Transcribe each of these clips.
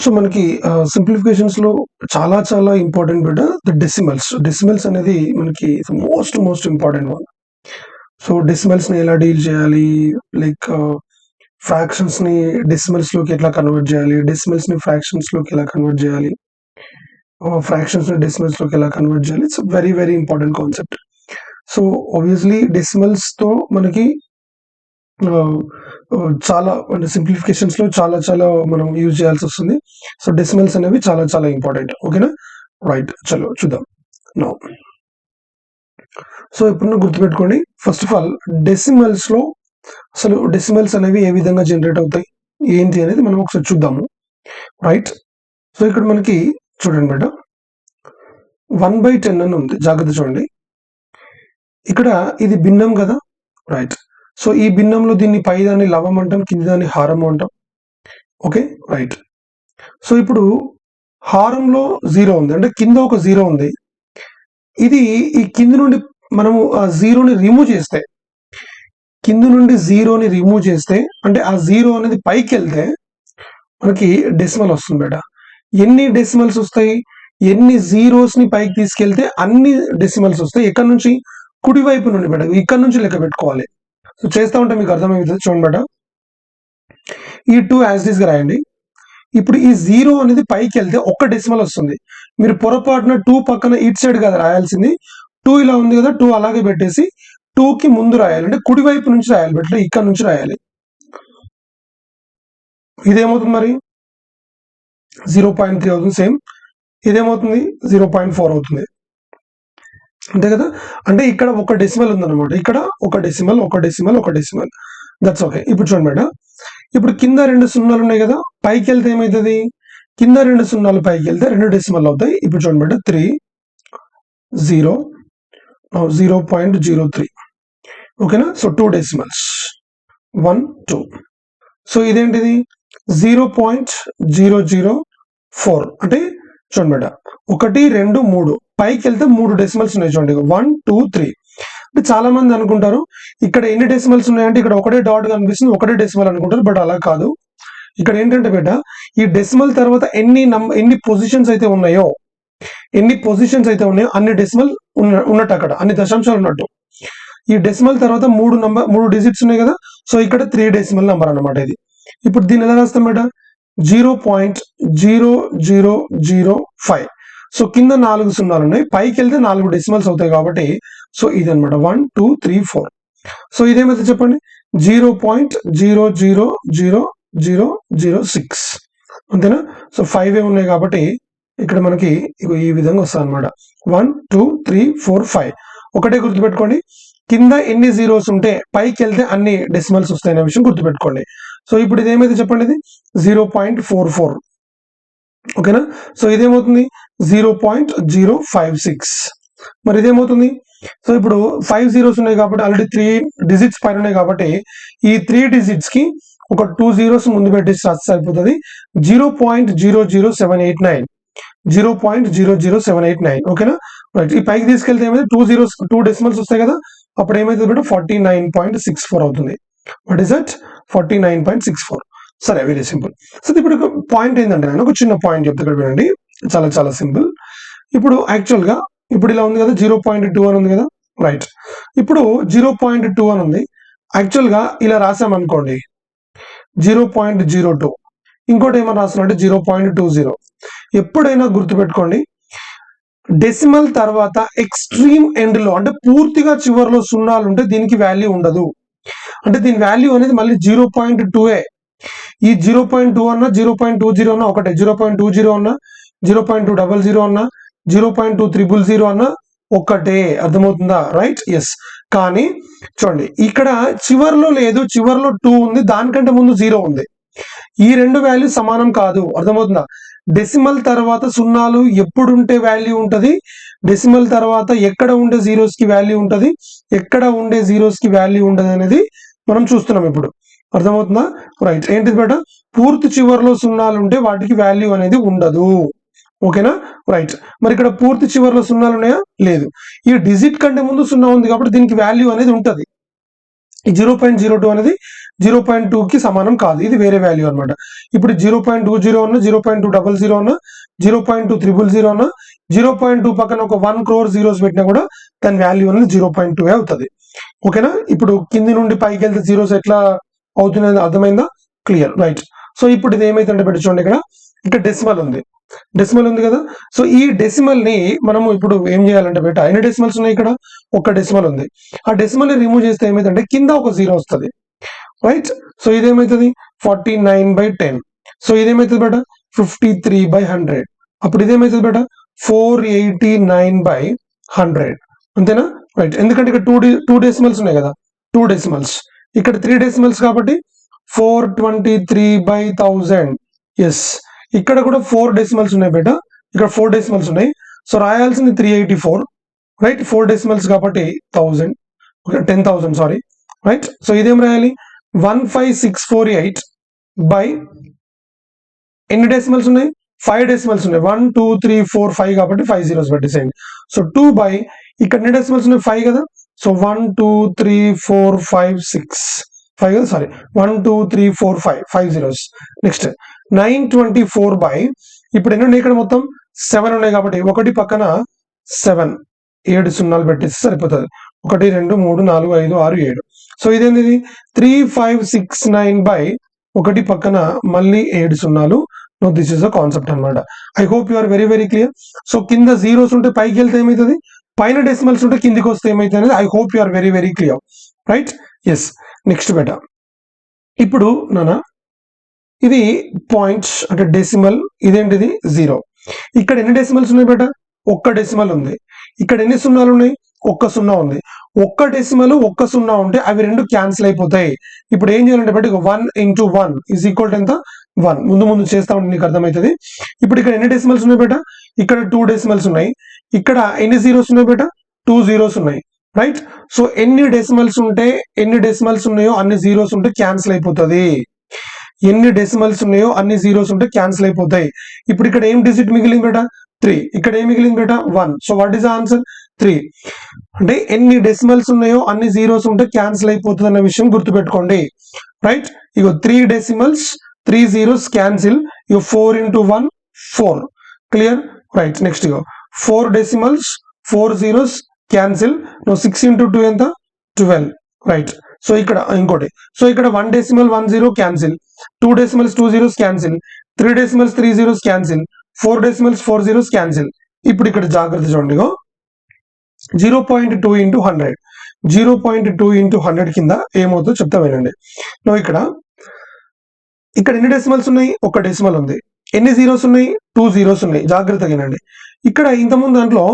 So మనకి simplifications లో చాలా చాలా ఇంపార్టెంట్ బిట్ ద డెసిమల్స్ అనేది మనకి most important one. So decimals ని ఎలా డీల్ చేయాలి, లైక్ ఫ్రాక్షన్స్ ని డెసిమల్స్ లోకి ఎట్లా కన్వర్ట్ చేయాలి, డెసిమల్స్ ని ఫ్రాక్షన్స్ లోకి ఎలా కన్వర్ట్ చేయాలి, ఫ్రాక్షన్స్ ని డెసిమల్స్ లోకి ఎలా కన్వర్ట్ చేయాలి. It's very important concept. So obviously decimals తో మనకి చాలా అంటే సింప్లిఫికేషన్స్ లో చాలా మనం యూజ్ చేయాల్సి వస్తుంది. సో డెసిమల్స్ అనేవి చాలా ఇంపార్టెంట్. ఓకేనా, రైట్, చలో చూద్దాం నౌ. సో ఇప్పుడు గుర్తుపెట్టుకోండి, ఫస్ట్ ఆఫ్ ఆల్ డెసిమల్స్ లో అసలు డెసిమల్స్ అనేవి ఏ విధంగా జనరేట్ అవుతాయి ఏంటి అనేది మనం ఒకసారి చూద్దాము. రైట్, సో ఇక్కడ మనకి చూడండి బేట 1/10 అని ఉంది, జాగ్రత్త చూడండి. ఇక్కడ ఇది భిన్నం కదా, రైట్. సో ఈ భిన్నంలో దీన్ని పై దాన్ని లవం అంటాం, కింది దాన్ని హారం అంటాం. Okay, right. సో ఇప్పుడు హారంలో 0 ఉంది, అంటే కింద ఒక 0 ఉంది. ఇది ఈ కింది నుండి మనము ఆ 0ని రిమూవ్ చేస్తే, కింది నుండి 0ని రిమూవ్ చేస్తే అంటే ఆ 0 అనేది పైకి వెళ్తే మనకి డెసిమల్ వస్తుంది బేట. ఎన్ని డెసిమల్స్ వస్తాయి, ఎన్ని జీరోస్ ని పైకి తీసుకెళ్తే అన్ని డెసిమల్స్ వస్తాయి. ఎక్కడ నుంచి, కుడి వైపు నుండి బేట, ఇక్కడ నుంచి లెక్క పెట్టుకోవాలి. సో చేస్తా ఉంటే మీకు అర్థమవుతుంది, చూడండి బేట. ఈ 2 యాజ్ ఇట్ ఈస్ గా రాయండి. ఇప్పుడు ఈ 0 అనేది పైకి వెళ్తే ఒక్క డెసిమల్ వస్తుంది. మీరు పొరపాటున 2 పక్కన ఇట్ సైడ్ కదా రాయాల్సింది, 2 ఇలా ఉంది కదా, 2 అలాగే పెట్టేసి 2 కి ముందు రాయాలి, అంటే కుడి వైపు నుంచి రాయాలి బెట్ల, ఇక్కడ నుంచి రాయాలి. ఇదేమవుతుంది మరి 0.3 అవుతుంది. సేమ్ ఇదేమవుతుంది 0.4 అవుతుంది, అంతే కదా. అంటే ఇక్కడ ఒక డెసిమల్ ఉందన్నమాట, ఇక్కడ ఒక డెసిమల్. That's okay. ఇప్పుడు చూడండి మేడం, ఇప్పుడు కింద 2 సున్నాలు ఉన్నాయి కదా, పైకి వెళ్తే ఏమవుతుంది, కింద 2 సున్నాలు పైకి వెళ్తే 2 డెసిమల్ అవుతాయి. ఇప్పుడు చూడండి మేడం, 3 0 0.03. ఓకేనా. So 2 decimals 1 2. సో ఇదేంటిది 0.004. అంటే చూడండి మేడం, 1 2 3 పైకి వెళ్తే 3 డెసిమల్స్ ఉన్నాయి. చూడండి 1 2 3. అంటే చాలా మంది అనుకుంటారు ఇక్కడ ఎన్ని డెసిమల్స్ ఉన్నాయంటే ఇక్కడ ఒకటే డాట్ కనిపిస్తుంది, ఒకటే డెసిమల్ అనుకుంటారు. బట్ అలా కాదు. ఇక్కడ ఏంటంటే బేట, ఈ డెసిమల్ తర్వాత ఎన్ని పొజిషన్స్ అయితే ఉన్నాయో అన్ని డెసిమల్ ఉన్నట్టు, అక్కడ అన్ని దశాంశాలు ఉన్నట్టు. ఈ డెసిమల్ తర్వాత 3 డిజిట్స్ ఉన్నాయి కదా, సో ఇక్కడ 3 డెసిమల్ నంబర్ అన్నమాట ఇది. ఇప్పుడు దీన్ని ఎలా రాస్తాం బేట, 0.0005. సో కింద 4 సున్నాలు ఉన్నాయి, పైకి వెళ్తే 4 డెసిమల్స్ అవుతాయి కాబట్టి సో ఇది అనమాట 1 2 3 4. సో ఇదేమైతే చెప్పండి, 0.000006. అంతేనా. సో 5 ఉన్నాయి కాబట్టి ఇక్కడ మనకి ఈ విధంగా వస్తుంది అనమాట, 1 2 3 4 5. ఒకటే గుర్తుపెట్టుకోండి, కింద ఎన్ని జీరోస్ ఉంటే పైకి వెళ్తే అన్ని డెసిమల్స్ వస్తాయనే విషయం గుర్తుపెట్టుకోండి. సో ఇప్పుడు ఇదేమైతే చెప్పండి, ఇది 0.44. ఓకేనా. సో ఇదేమవుతుంది 0.056. మరి ఇదేమవుతుంది, సో ఇప్పుడు 5 జీరోస్ ఉన్నాయి కాబట్టి ఆల్రెడీ 3 డిజిట్స్ పైన ఉన్నాయి కాబట్టి ఈ 3 డిజిట్స్ కి ఒక 2 జీరోస్ ముందు పెట్టేసి రాస్తే అయిపోతుంది, 0.00789. 0.00789. ఓకేనా, రైట్. ఈ పైకి తీసుకెళ్తే ఏమైతే 2 డెసిమల్స్ వస్తాయి కదా, అప్పుడు ఏమైతే 49.64 అవుతుంది. What is that, 49.64. సరే, వెరీ సింపుల్. సో ఇప్పుడు పాయింట్ ఏంటంటే, నేను ఒక చిన్న పాయింట్ చెప్తే ఇక్కడ వినండి, చాలా సింపుల్. ఇప్పుడు యాక్చువల్ గా ఇప్పుడు ఇలా ఉంది కదా, 0.2 అని ఉంది కదా, రైట్. ఇప్పుడు 0.2 అని ఉంది, యాక్చువల్ గా ఇలా రాసామనుకోండి 0.02. ఇంకోటి ఏమైనా రాస్తున్నా అంటే 0.20. ఎప్పుడైనా గుర్తుపెట్టుకోండి, డెసిమల్ తర్వాత ఎక్స్ట్రీమ్ ఎండ్ లో అంటే పూర్తిగా చివరిలో సున్నాలు ఉంటే దీనికి వాల్యూ ఉండదు. అంటే దీని వాల్యూ అనేది మళ్ళీ 0.2. ఈ 0.2 అన్నా 0.20 అన్నా ఒకటే, 0.20 అన్నా 0.200 అన్నా 0.2300 అన్నా ఒక్కటే. అర్థమవుతుందా, రైట్? ఎస్. కానీ చూడండి, ఇక్కడ చివర్లో లేదు, చివర్లో 2 ఉంది, దానికంటే ముందు 0 ఉంది. ఈ రెండు వాల్యూ సమానం కాదు. అర్థమవుతుందా? డెసిమల్ తర్వాత సున్నాలు ఎప్పుడుంటే వాల్యూ ఉంటది, డెసిమల్ తర్వాత ఎక్కడ ఉండే జీరోస్ కి వాల్యూ ఉంటది, ఎక్కడ ఉండే జీరోస్ కి వాల్యూ ఉండదు అనేది మనం చూస్తున్నాం ఇప్పుడు. అర్థమవుతుందా, రైట్? ఏంటిది బేట, పూర్తి చివర్లో సున్నాలు ఉంటే వాటికి వాల్యూ అనేది ఉండదు. ఓకేనా, రైట్. మరి ఇక్కడ పూర్తి చివర్లో సున్నాలు ఉన్నాయా? లేదు. ఈ డిజిట్ కంటే ముందు సున్నా ఉంది కాబట్టి దీనికి వాల్యూ అనేది ఉంటది. ఈ 0.02 అనేది 0.2కి సమానం కాదు, ఇది వేరే వాల్యూ అనమాట. ఇప్పుడు 0.20 అన్న, 0.200 అన్న, 0.200 అన్న, 0.2 పక్కన ఒక 1 crore జీరోస్ పెట్టినా కూడా దాని వాల్యూ అనేది 0.2 అవుతుంది. ఓకేనా? ఇప్పుడు కింది నుండి పైకి వెళ్తే జీరోస్ ఎట్లా అవుతున్నాయి అర్థమైందా? Clear, right. సో ఇప్పుడు ఇది ఏమైతుందంటే పెట్టి చూడండి, ఇక్కడ డెసిమల్ ఉంది కదా. సో ఈ డెసిమల్ ని మనము ఇప్పుడు ఏం చేయాలంటే బయట ఎన్ని డెసిమల్స్ ఉన్నాయి, ఇక్కడ ఒక డెసిమల్ ఉంది. ఆ డెసిమల్ ని రిమూవ్ చేస్తే ఏమైతుందంటే కింద ఒక జీరో వస్తుంది, రైట్. సో ఇదేమైతుంది 49/10. సో ఇదేమైతుంది బేట 53/100. అప్పుడు ఇదేమైతుంది బేట 489/100. అంతేనా? రైట్. ఎందుకంటే ఇక్కడ టూ డెసిమల్స్ ఉన్నాయి కదా, 2 డెసిమల్స్, ఇక్కడ 3 డెసిమల్స్ కాబట్టి 423/1000. ఎస్, ఇక్కడ కూడా 4 డెసిమల్స్ ఉన్నాయి బేట, ఇక్కడ 4 డెసిమల్స్ ఉన్నాయి. So రాయాల్సింది 384, right. 4 డెసిమల్స్ కాబట్టి 1000, 10,000 సారీ, రైట్. సో ఇదేం రాయాలి 15648 బై ఎన్ని డెసిమల్స్ ఉన్నాయి, 5 డెసిమల్స్ ఉన్నాయి. 1 2 3 4 5 కాబట్టి 5 zeros పెట్టేసేయండి. సో 2 బై ఇక్కడ ఎన్ని డెసిమల్స్ ఉన్నాయి, 5 కదా. సో 1 2 3 4 5 6 5 కదా, సారీ 1 2 3 4 5 5 zeros. నెక్స్ట్ 924 బై ఇప్పుడు ఎన్ని ఉన్నాయి, ఇక్కడ మొత్తం 7 ఉన్నాయి కాబట్టి ఒకటి పక్కన 7 7 సున్నాలు పెట్టేసి సరిపోతుంది. 1 2 3 4 5 6 7. సో ఇదేంది 3569 బై ఒకటి పక్కన మళ్ళీ 7 సున్నాలు. No, this is a concept అనమాట. I hope you are very very clear. So కింద జీరోస్ ఉంటే పైకి వెళ్తే ఏమవుతుంది, పైన డెసిమల్స్ ఉంటే కిందికి వస్తే ఏమైతుంది అనేది I hope you are very very clear, right. Yes, next బేట. ఇప్పుడు నానా ఇది పాయింట్స్ అంటే డెసిమల్, ఇదేంటిది 0. ఇక్కడ ఎన్ని డెసిమల్స్ ఉన్నాయి బేట, ఒక్క డెసిమల్ ఉంది. ఇక్కడ ఎన్ని సున్నాలు ఉన్నాయి, ఒక్క సున్నా ఉంది. ఒక్క డెసిమల్ ఒక్క సున్నా ఉంటే అవి రెండు క్యాన్సిల్ అయిపోతాయి. ఇప్పుడు ఏం చేయాలంటే బట్ 1 × 1 = ఎంత, 1. ముందు చేస్తా ఉంటే నీకు అర్థమవుతుంది. ఇప్పుడు ఇక్కడ ఎన్ని డెసిమల్స్ ఉన్నాయి బేట, ఇక్కడ 2 డెసిమల్స్ ఉన్నాయి. ఇక్కడ ఎన్ని జీరోస్ ఉన్నాయి బేట, 2 zeros ఉన్నాయి, రైట్. సో ఎన్ని డెసిమల్స్ ఉన్నాయో అన్ని జీరోస్ ఉంటే క్యాన్సిల్ అయిపోతుంది. ఎన్ని డెసిమల్స్ ఉన్నాయో అన్ని జీరోస్ ఉంటే క్యాన్సిల్ అయిపోతాయి. ఇప్పుడు ఇక్కడ ఏం డిజిట్ మిగిలింది బేట, 3. ఇక్కడ ఏం మిగిలింది బేట, 1. So what is the answer, 3. అంటే ఎన్ని డెసిమల్స్ ఉన్నాయో అన్ని జీరోస్ ఉంటే క్యాన్సిల్ అయిపోతుంది అన్న విషయం గుర్తుపెట్టుకోండి, రైట్. ఇగో 3 decimals 3 zeros క్యాన్సిల్. ఇగో 4 × 1 4, క్లియర్, రైట్. నెక్స్ట్ ఇగో 4 decimals 4 zeros క్యాన్సిల్. 6 × 2 ఎంత, 12, రైట్. సో ఇక్కడ ఇంకోటి, సో ఇక్కడ 1 decimal 1 0 cancel, 2 decimals 2 zeros cancel, 3 decimals 3 zeros cancel, 4 decimals 4 zeros cancel. ఇప్పుడు ఇక్కడ జాగ్రత్త చూడండి, 0.2 × 100, 0.2 × 100 కింద ఏమవుతుందో చెప్తా వినండి. ఇక్కడ ఎన్ని డెసిమల్స్ ఉన్నాయి, ఒక డెసిమల్ ఉంది. ఎన్ని జీరోస్ ఉన్నాయి, 2 zeros ఉన్నాయి. జాగ్రత్తగా వినండి. ఇక్కడ ఇంతకుముందు దాంట్లో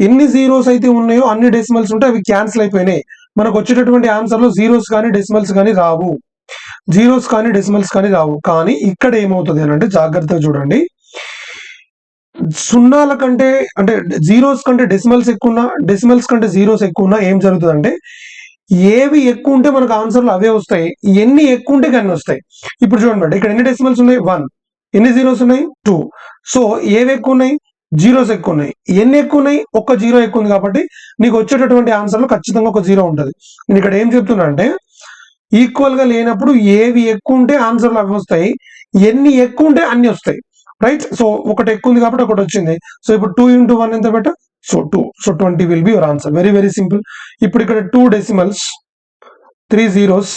ఎన్ని జీరోస్ అయితే ఉన్నాయో అన్ని డెసిమల్స్ ఉంటే అవి క్యాన్సిల్ అయిపోయినాయి. మనకు వచ్చేటటువంటి ఆన్సర్ లో జీరోస్ కానీ డెసిమల్స్ కానీ రావు, కానీ ఇక్కడ ఏమవుతుంది అని అంటే జాగ్రత్తగా చూడండి. సున్నాల కంటే అంటే జీరోస్ కంటే డెసిమల్స్ ఎక్కువ ఉన్నా, డెసిమల్స్ కంటే జీరోస్ ఎక్కువ ఉన్నా ఏం జరుగుతుంది అంటే ఏవి ఎక్కువ ఉంటే మనకు ఆన్సర్లు అవే వస్తాయి, ఎన్ని ఎక్కువ ఉంటే అన్ని వస్తాయి. ఇప్పుడు చూడండి, ఇక్కడ ఎన్ని డెసిమల్స్ ఉన్నాయి, 1. ఎన్ని జీరోస్ ఉన్నాయి, 2. సో ఏవి ఎక్కువ ఉన్నాయి, జీరోస్ ఎక్కువ ఉన్నాయి. ఎన్ని ఎక్కువ ఉన్నాయి, ఒక్క జీరో ఎక్కువ ఉంది. కాబట్టి నీకు వచ్చేటటువంటి ఆన్సర్లో ఖచ్చితంగా ఒక జీరో ఉంటుంది. నేను ఇక్కడ ఏం చెప్తున్నా అంటే ఈక్వల్ గా లేనప్పుడు ఏవి ఎక్కువ ఉంటే ఆన్సర్లు అవి వస్తాయి, ఎన్ని ఎక్కువ ఉంటే అన్ని వస్తాయి, రైట్. సో ఒకటి ఎక్కువ ఉంది కాబట్టి ఒకటి వచ్చింది. సో ఇప్పుడు 2 × 1 ఎంత better, so 2. So 20 will be your answer. Very very simple. ఇప్పుడు ఇక్కడ 2 decimals 3 zeros,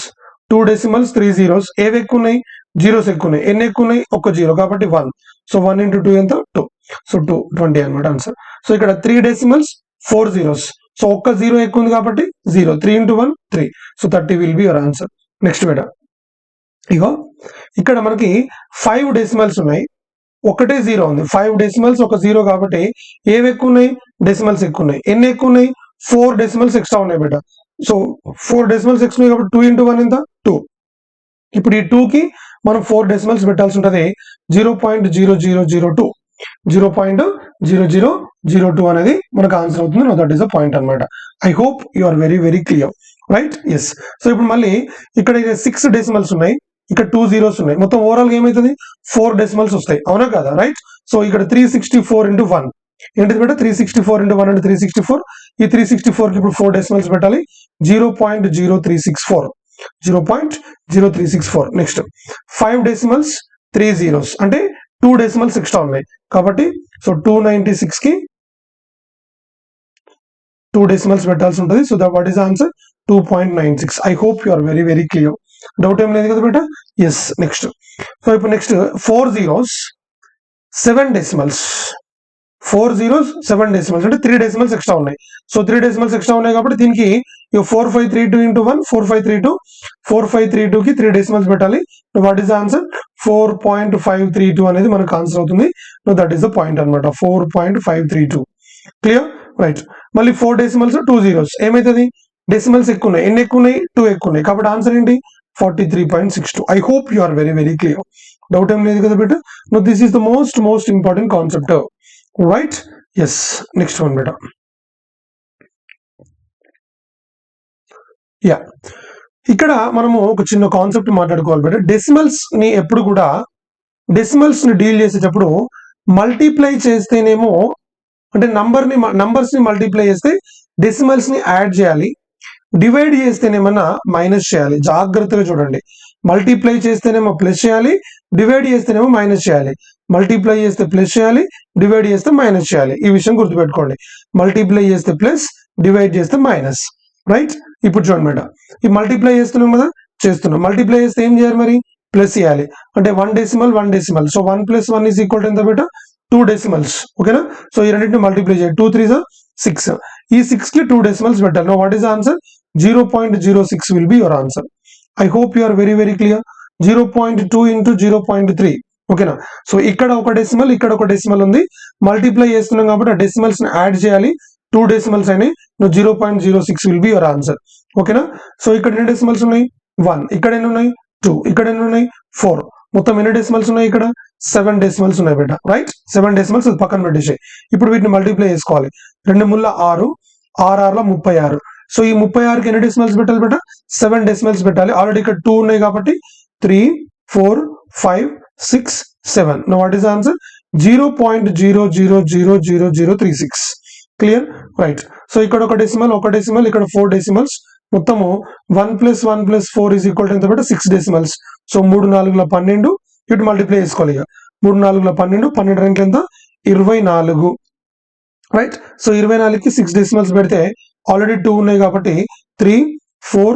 2 decimals 3 zeros. ఏవి ఎక్కువ ఉన్నాయి, జీరోస్ ఎక్కువ ఉన్నాయి. ఎన్ని ఎక్కువ ఉన్నాయి, ఒక్క జీరో కాబట్టి 1. సో 1 × 2 ఎంత, 2. సో 2 20 అనమాట ఆన్సర్. సో ఇక్కడ 3 decimals 4 zeros. సో ఒక్క జీరో ఎక్కువ ఉంది కాబట్టి 0. 3 × 1 3. So 30 will be your answer. Next బేట, ఇగో ఇక్కడ మనకి 5 decimals ఉన్నాయి, ఒకటే జీరో ఉంది. 5 decimals ఒక జీరో కాబట్టి ఏవి ఎక్కువ ఉన్నాయి, డెసిమల్స్ ఎక్కువ ఉన్నాయి. ఎన్ని ఎక్కువ ఉన్నాయి, 4 decimals ఎక్స్ట్రా ఉన్నాయి బేట. సో 4 decimals ఎక్స్ట్రా ఉన్నాయి కాబట్టి 2 × 1 ఎంత, 2. ఇప్పుడు ఈ 2 కి మనం 4 decimals పెట్టాల్సి ఉంటుంది. 0.0002 0.0002 అనేది మనకు ఆన్సర్ అవుతుంది. దట్ ఈస్ ద పాయింట్ అనమాట. I hope you are very very clear, right. Yes. So ఇప్పుడు మళ్ళీ ఇక్కడ 6 decimals ఉన్నాయి, ఇక్కడ 2 zeros ఉన్నాయి. మొత్తం ఓవరాల్ ఏమవుతుంది, 4 decimals వస్తాయి, అవునా కదా, రైట్. సో ఇక్కడ 364 × 1 ఏంటిది బేట, 364 × 1 అంటే 364. ఈ 364 కి ఇప్పుడు 4 decimals పెట్టాలి, 0.0364. 0.0364. నెక్స్ట్ 5 డెసిమల్స్ 3 zeros అంటే 2 డెసిమల్స్ ఎక్స్ట్రా ఉన్నాయి కాబట్టి సో 296 కి 2 డెసిమల్స్ పెట్టాల్సి ఉంటుంది. So that what is answer 2.96. I hope you are very very clear. Doubt ఏం లేదు కదా బేటా? ఎస్. నెక్స్ట్ సో ఇప్పుడు next 4 zeros 7 decimals. 4 zeros 7 decimals అంటే 3 decimals ఎక్స్ట్రా ఉన్నాయి. సో 3 decimals ఎక్స్ట్రా ఉన్నాయి కాబట్టి దీనికి 4532 into 1 4532 కి 3 decimals పెట్టాలి. What is the answer? 4.532 అనేది మనకు ఆన్సర్ అవుతుంది. దట్ ఈస్ ద పాయింట్ అనమాట. 4.532. క్లియర్? రైట్. మళ్ళీ 4 decimals 2 zeros ఏమైతుంది? డెసిమల్స్ ఎక్కువ ఉన్నాయి. ఎన్ని ఎక్కువ ఉన్నాయి? 2 ఎక్కువ ఉన్నాయి. కాబట్టి ఆన్సర్ ఏంటి? 43.62. I hope you are very very clear. Doubt ఏం లేదు కదా బేటా? No this is the most important concept. Right? Yes. Next one బేటా. యా, ఇక్కడ మనము ఒక చిన్న కాన్సెప్ట్ మాట్లాడుకోవాలి బేటా. డెసిమల్స్ ని ఎప్పుడు కూడా డెసిమల్స్ ని డీల్ చేసేటప్పుడు మల్టిప్లై చేస్తేనేమో అంటే నంబర్స్ ని మల్టిప్లై చేస్తే డెసిమల్స్ ని యాడ్ చేయాలి, డివైడ్ చేస్తేనేమన్నా మైనస్ చేయాలి. జాగ్రత్తగా చూడండి. మల్టిప్లై చేస్తేనేమో ప్లస్ చేయాలి, డివైడ్ చేస్తేనేమో మైనస్ చేయాలి. మల్టిప్లై చేస్తే ప్లస్ చేయాలి, డివైడ్ చేస్తే మైనస్ చేయాలి. ఈ విషయం గుర్తుపెట్టుకోండి. మల్టిప్లై చేస్తే ప్లస్, డివైడ్ చేస్తే మైనస్. రైట్? ఇప్పుడు చూడండి మేడం, ఈ మల్టిప్లై చేస్తున్నాం కదా, చేస్తున్నాం. మల్టిప్లై చేస్తే ఏం చేయాలి మరి? ప్లస్ చేయాలి. అంటే 1 decimal 1 decimal. So 1 + 1 is equal to ఎంత బేటా? 2 decimals. ఓకేనా? సో ఈ రెండింటిని మల్టిప్లై చేయాలి. 2 3 6. ఈ 6 కి 2 decimals పెట్టాలి. No what is answer? 0.06 will be your answer. I hope you are very very clear. 0.2 into 0.3. ఓకేనా? సో ఇక్కడ ఒక డెసిమల్, ఇక్కడ ఒక డెసిమల్ ఉంది. మల్టిప్లై చేస్తున్నాం కాబట్టి ఆ డెసిమల్స్ ని యాడ్ చేయాలి. 2 decimals అయినాయి. 0.06 will be your answer. ఓకేనా? సో ఇక్కడ ఎన్ని డెసిమల్స్ ఉన్నాయి? 1. ఇక్కడ ఎన్ని ఉన్నాయి? 2. ఇక్కడ ఎన్ని ఉన్నాయి? 4. మొత్తం ఎన్ని డెసిమల్స్ ఉన్నాయి? ఇక్కడ 7 decimals ఉన్నాయి బేటా. రైట్? 7 decimals పక్కన పెట్టేసాయి. ఇప్పుడు వీటిని మల్టిప్లై చేసుకోవాలి. 2 ముళ్ళ 6, 6 6ల 36. సో ఈ 36కి ఎన్ని డెసిమల్స్ పెట్టాలి బేటా? 7 decimals పెట్టాలి. ఆల్రెడీ ఇక్కడ 2 ఉన్నాయి కాబట్టి 3 4 5 6 7. No what is answer? 0.000036. Clear? Right. So ఇక్కడ ఒక డెసిమల్, ఇక్కడ 4 decimals. మొత్తము 1 + 1 + 4 ఈజ్ ఈక్వల్ టు ఎంత బేటా? 6 decimals. సో 3 4 12. ఇటు మల్టిప్లై చేసుకోవాలి. ఇక 3 4 12, 12 2 ఎంత? 24. రైట్? సో 24కి 6 decimals పెడితే ఆల్రెడీ 2 ఉన్నాయి కాబట్టి 3 4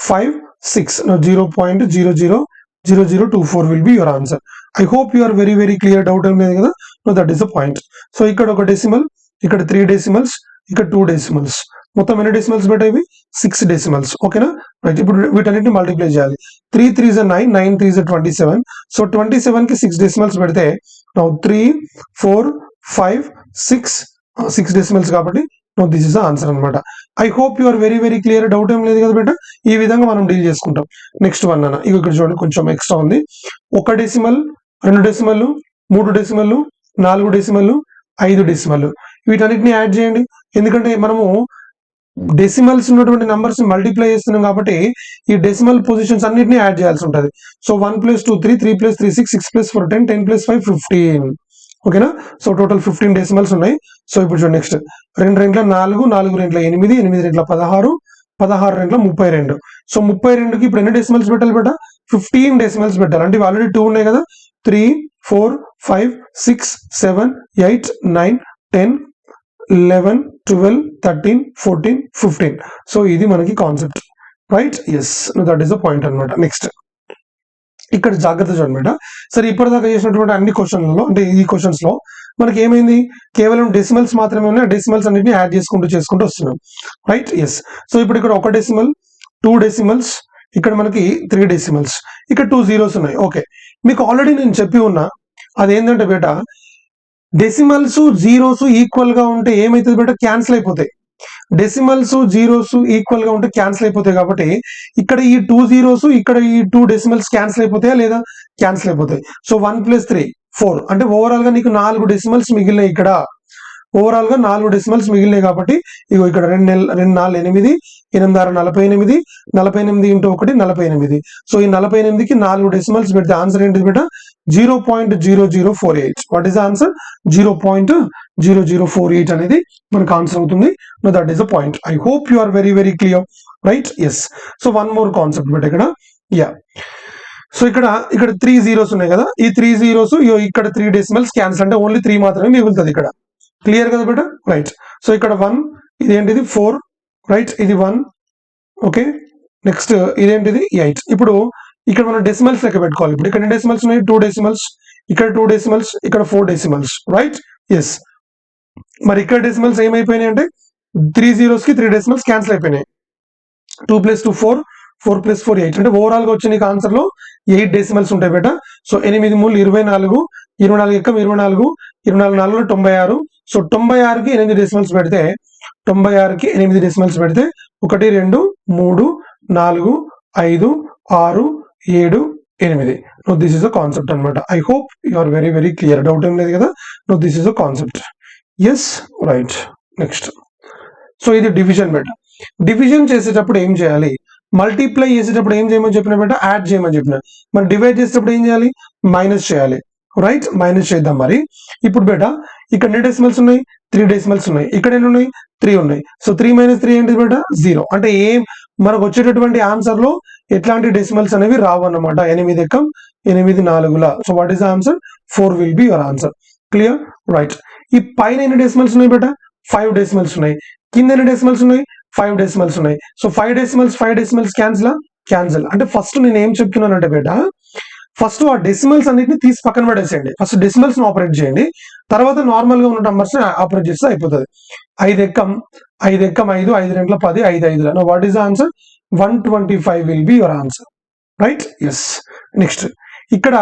5 6. No 0.000024 will be your answer. I hope you are very very clear. Doubt ఏం లేదు కదా? No that is the point. So ఇక్కడ ఒక డెసిమల్, ఇక్కడ 3 decimals, ఇక్కడ 2 decimals. మొత్తం ఎన్ని డెసిమల్స్ బేటా? ఇవి 6 decimals. ఓకేనా? రైట్. ఇప్పుడు వీటన్నిటిని మల్టిప్లై చేయాలి. 3 3 9, 9 3 27. సో 27 కి 6 decimals పెడితే 3 4 5 6 decimals కాబట్టి no this is the answer అనమాట. I hope you are very very clear. Doubt ఏం లేదు కదా బేటా? ఈ విధంగా మనం డీల్ చేసుకుంటాం. నెక్స్ట్ వన్ అన్న, ఇక ఇక్కడ చూడండి కొంచెం ఎక్స్ట్రా ఉంది. 1 decimal 2 decimal 3 decimal 4 decimal 5 decimal. వీటన్నిటిని యాడ్ చేయండి. ఎందుకంటే మనము డెసిమల్స్ ఉన్నటువంటి నంబర్స్ మల్టిప్లై చేస్తున్నాం కాబట్టి ఈ డెసిమల్ పొజిషన్స్ అన్నిటిని యాడ్ చేయాల్సి ఉంటుంది. సో 1 + 2 3, 3 + 3 6, 6 + 4 10, 10 + 5 15. ఓకేనా? సో టోటల్ 15 decimals ఉన్నాయి. సో ఇప్పుడు చూడండి నెక్స్ట్ 2 2 4, 4 2 8, 8 2 16, 16 2 32. సో 32కి ఇప్పుడు ఎన్ని డెసిమల్స్ పెట్టాలి బేటా? 15 decimals పెట్టాలి. అంటే ఆల్రెడీ 2 ఉన్నాయి కదా. 3 4 5 6 7 8 9 10 11 12 13 14 15. సో ఇది మనకి concept. Right? Yes. That is the point అనమాట. నెక్స్ట్ ఇక్కడ జాగ్రత్త చూడండి బేటా. సరే ఇప్పటిదాకా చేసినటువంటి అన్ని క్వశ్చన్లలో అంటే ఈ క్వశ్చన్స్ లో మనకి ఏమైంది? కేవలం డెసిమల్స్ మాత్రమే ఉన్నాయి. డెసిమల్స్ అన్నిటిని యాడ్ చేసుకుంటూ వస్తున్నాం. రైట్? ఎస్. సో ఇప్పుడు ఇక్కడ 1 decimal 2 decimals, ఇక్కడ మనకి 3 decimals, ఇక్కడ 2 zeros ఉన్నాయి. ఓకే, మీకు ఆల్రెడీ నేను చెప్పి ఉన్నా. అదేంటంటే బేటా డెసిమల్స్ జీరోస్ ఈక్వల్ గా ఉంటే ఏమైతుంది బేటా? క్యాన్సిల్ అయిపోతాయి. డెసిమల్స్ జీరోస్ ఈక్వల్ గా ఉంటే క్యాన్సిల్ అయిపోతాయి కాబట్టి ఇక్కడ ఈ 2 zeros, ఇక్కడ ఈ 2 decimals క్యాన్సిల్ అయిపోతాయా లేదా? క్యాన్సిల్ అయిపోతాయి. సో 1 + 3 4. అంటే ఓవరాల్ గా నీకు 4 decimals మిగిలినాయి. ఇక్కడ ఓవరాల్ గా 4 decimals మిగిలినాయి కాబట్టి ఇగో ఇక్కడ 2 4 8 8 6 48, 48 into 1 48. సో ఈ 48కి 4 decimals పెడితే ఆన్సర్ ఏంటిది బేటా? 0.0048. What is the answer? 0.0048 అనేది మనకు ఆన్సర్ అవుతుంది. No that is the point. I hope you are very very clear. Right. Yes. So one more concept but ఇక్కడ యా. సో ఇక్కడ 3 zeros ఉన్నాయి కదా, ఈ 3 zeros ఇక్కడ 3 decimals క్యాన్సిల్, అంటే ఓన్లీ 3 మాత్రమే మిగులుతుంది ఇక్కడ. క్లియర్ కదా బేట? రైట్. సో ఇక్కడ 1, ఇదేంటిది 4, రైట్, ఇది 1, ఓకే. నెక్స్ట్ ఇదేంటిది 8. ఇప్పుడు ఇక్కడ మనం డెసిమల్స్ లెక్క పెట్టుకోవాలి. ఇప్పుడు ఇక్కడ డెసిమల్స్ ఉన్నాయి, 2 decimals, ఇక్కడ 2 decimals, ఇక్కడ 4 decimals, రైట్. ఎస్. మరి ఇక్కడ డెసిమల్స్ ఏమైపోయినాయి అంటే 3 zeros కి 3 decimals క్యాన్సిల్ అయిపోయినాయి. 2 + 2 4, 4 + 4 8, అంటే ఓవరాల్ గా వచ్చే నీకు ఆన్సర్ లో 8 decimals ఉంటాయి బేట. సో 8 × 3 = 24, 24 × 24, 24 4 96. సో 96కి 8 decimals పెడితే 96కి 8 decimals పెడితే 1 2 3 4 5 6 7 8. No this is a concept అనమాట. I hope you are very very clear. Doubt ఏం లేదు కదా? No this is a concept. Yes, right. Next, so ఇది డివిజన్ బేట. డివిజన్ చేసేటప్పుడు ఏం చేయాలి? మల్టిప్లై చేసేటప్పుడు ఏం చేయమని చెప్పిన బేట? యాడ్ చేయమని చెప్పిన. మరి డివైడ్ చేసేటప్పుడు ఏం చేయాలి? మైనస్ చేయాలి, రైట్. మైనస్ చేద్దాం. మరి ఇప్పుడు బేట ఇక్కడ ఎన్ని డెసిమల్స్ ఉన్నాయి? 3 decimals ఉన్నాయి. ఇక్కడ ఎన్ని ఉన్నాయి? 3 ఉన్నాయి. సో 3 - 3 ఏంటి బేట? 0. అంటే ఏం మనకు వచ్చేటటువంటి ఆన్సర్ లో ఎట్లాంటి డెసిమల్స్ అనేవి రావు అన్నమాట. 8 ఎక్కం 8 4ల. So what is the answer? 4 will be your answer. Clear, right. ఈ పైన ఎన్ని డెసిమల్స్ ఉన్నాయి బేట? 5 decimals ఉన్నాయి. కింద ఎన్ని డెసిమల్స్ ఉన్నాయి? 5 decimals ఉన్నాయి. So 5 decimals cancel. అంటే ఫస్ట్ నేను ఏం చెప్తున్నానంటే బేట, ఫస్ట్ ఆ డెసిమల్స్ అన్నిటిని తీసి పక్కన పడేసేయండి. ఫస్ట్ డెసిమల్స్ ని ఆపరేట్ చేయండి, తర్వాత నార్మల్ గా ఉన్న నంబర్స్ ని ఆపరేట్ చేస్తే అయిపోతుంది. 5 ఎక్కం 5, 5 2 10, 5 5. No what is the answer? 125 will be your answer, right. Yes. Next ఇక్కడ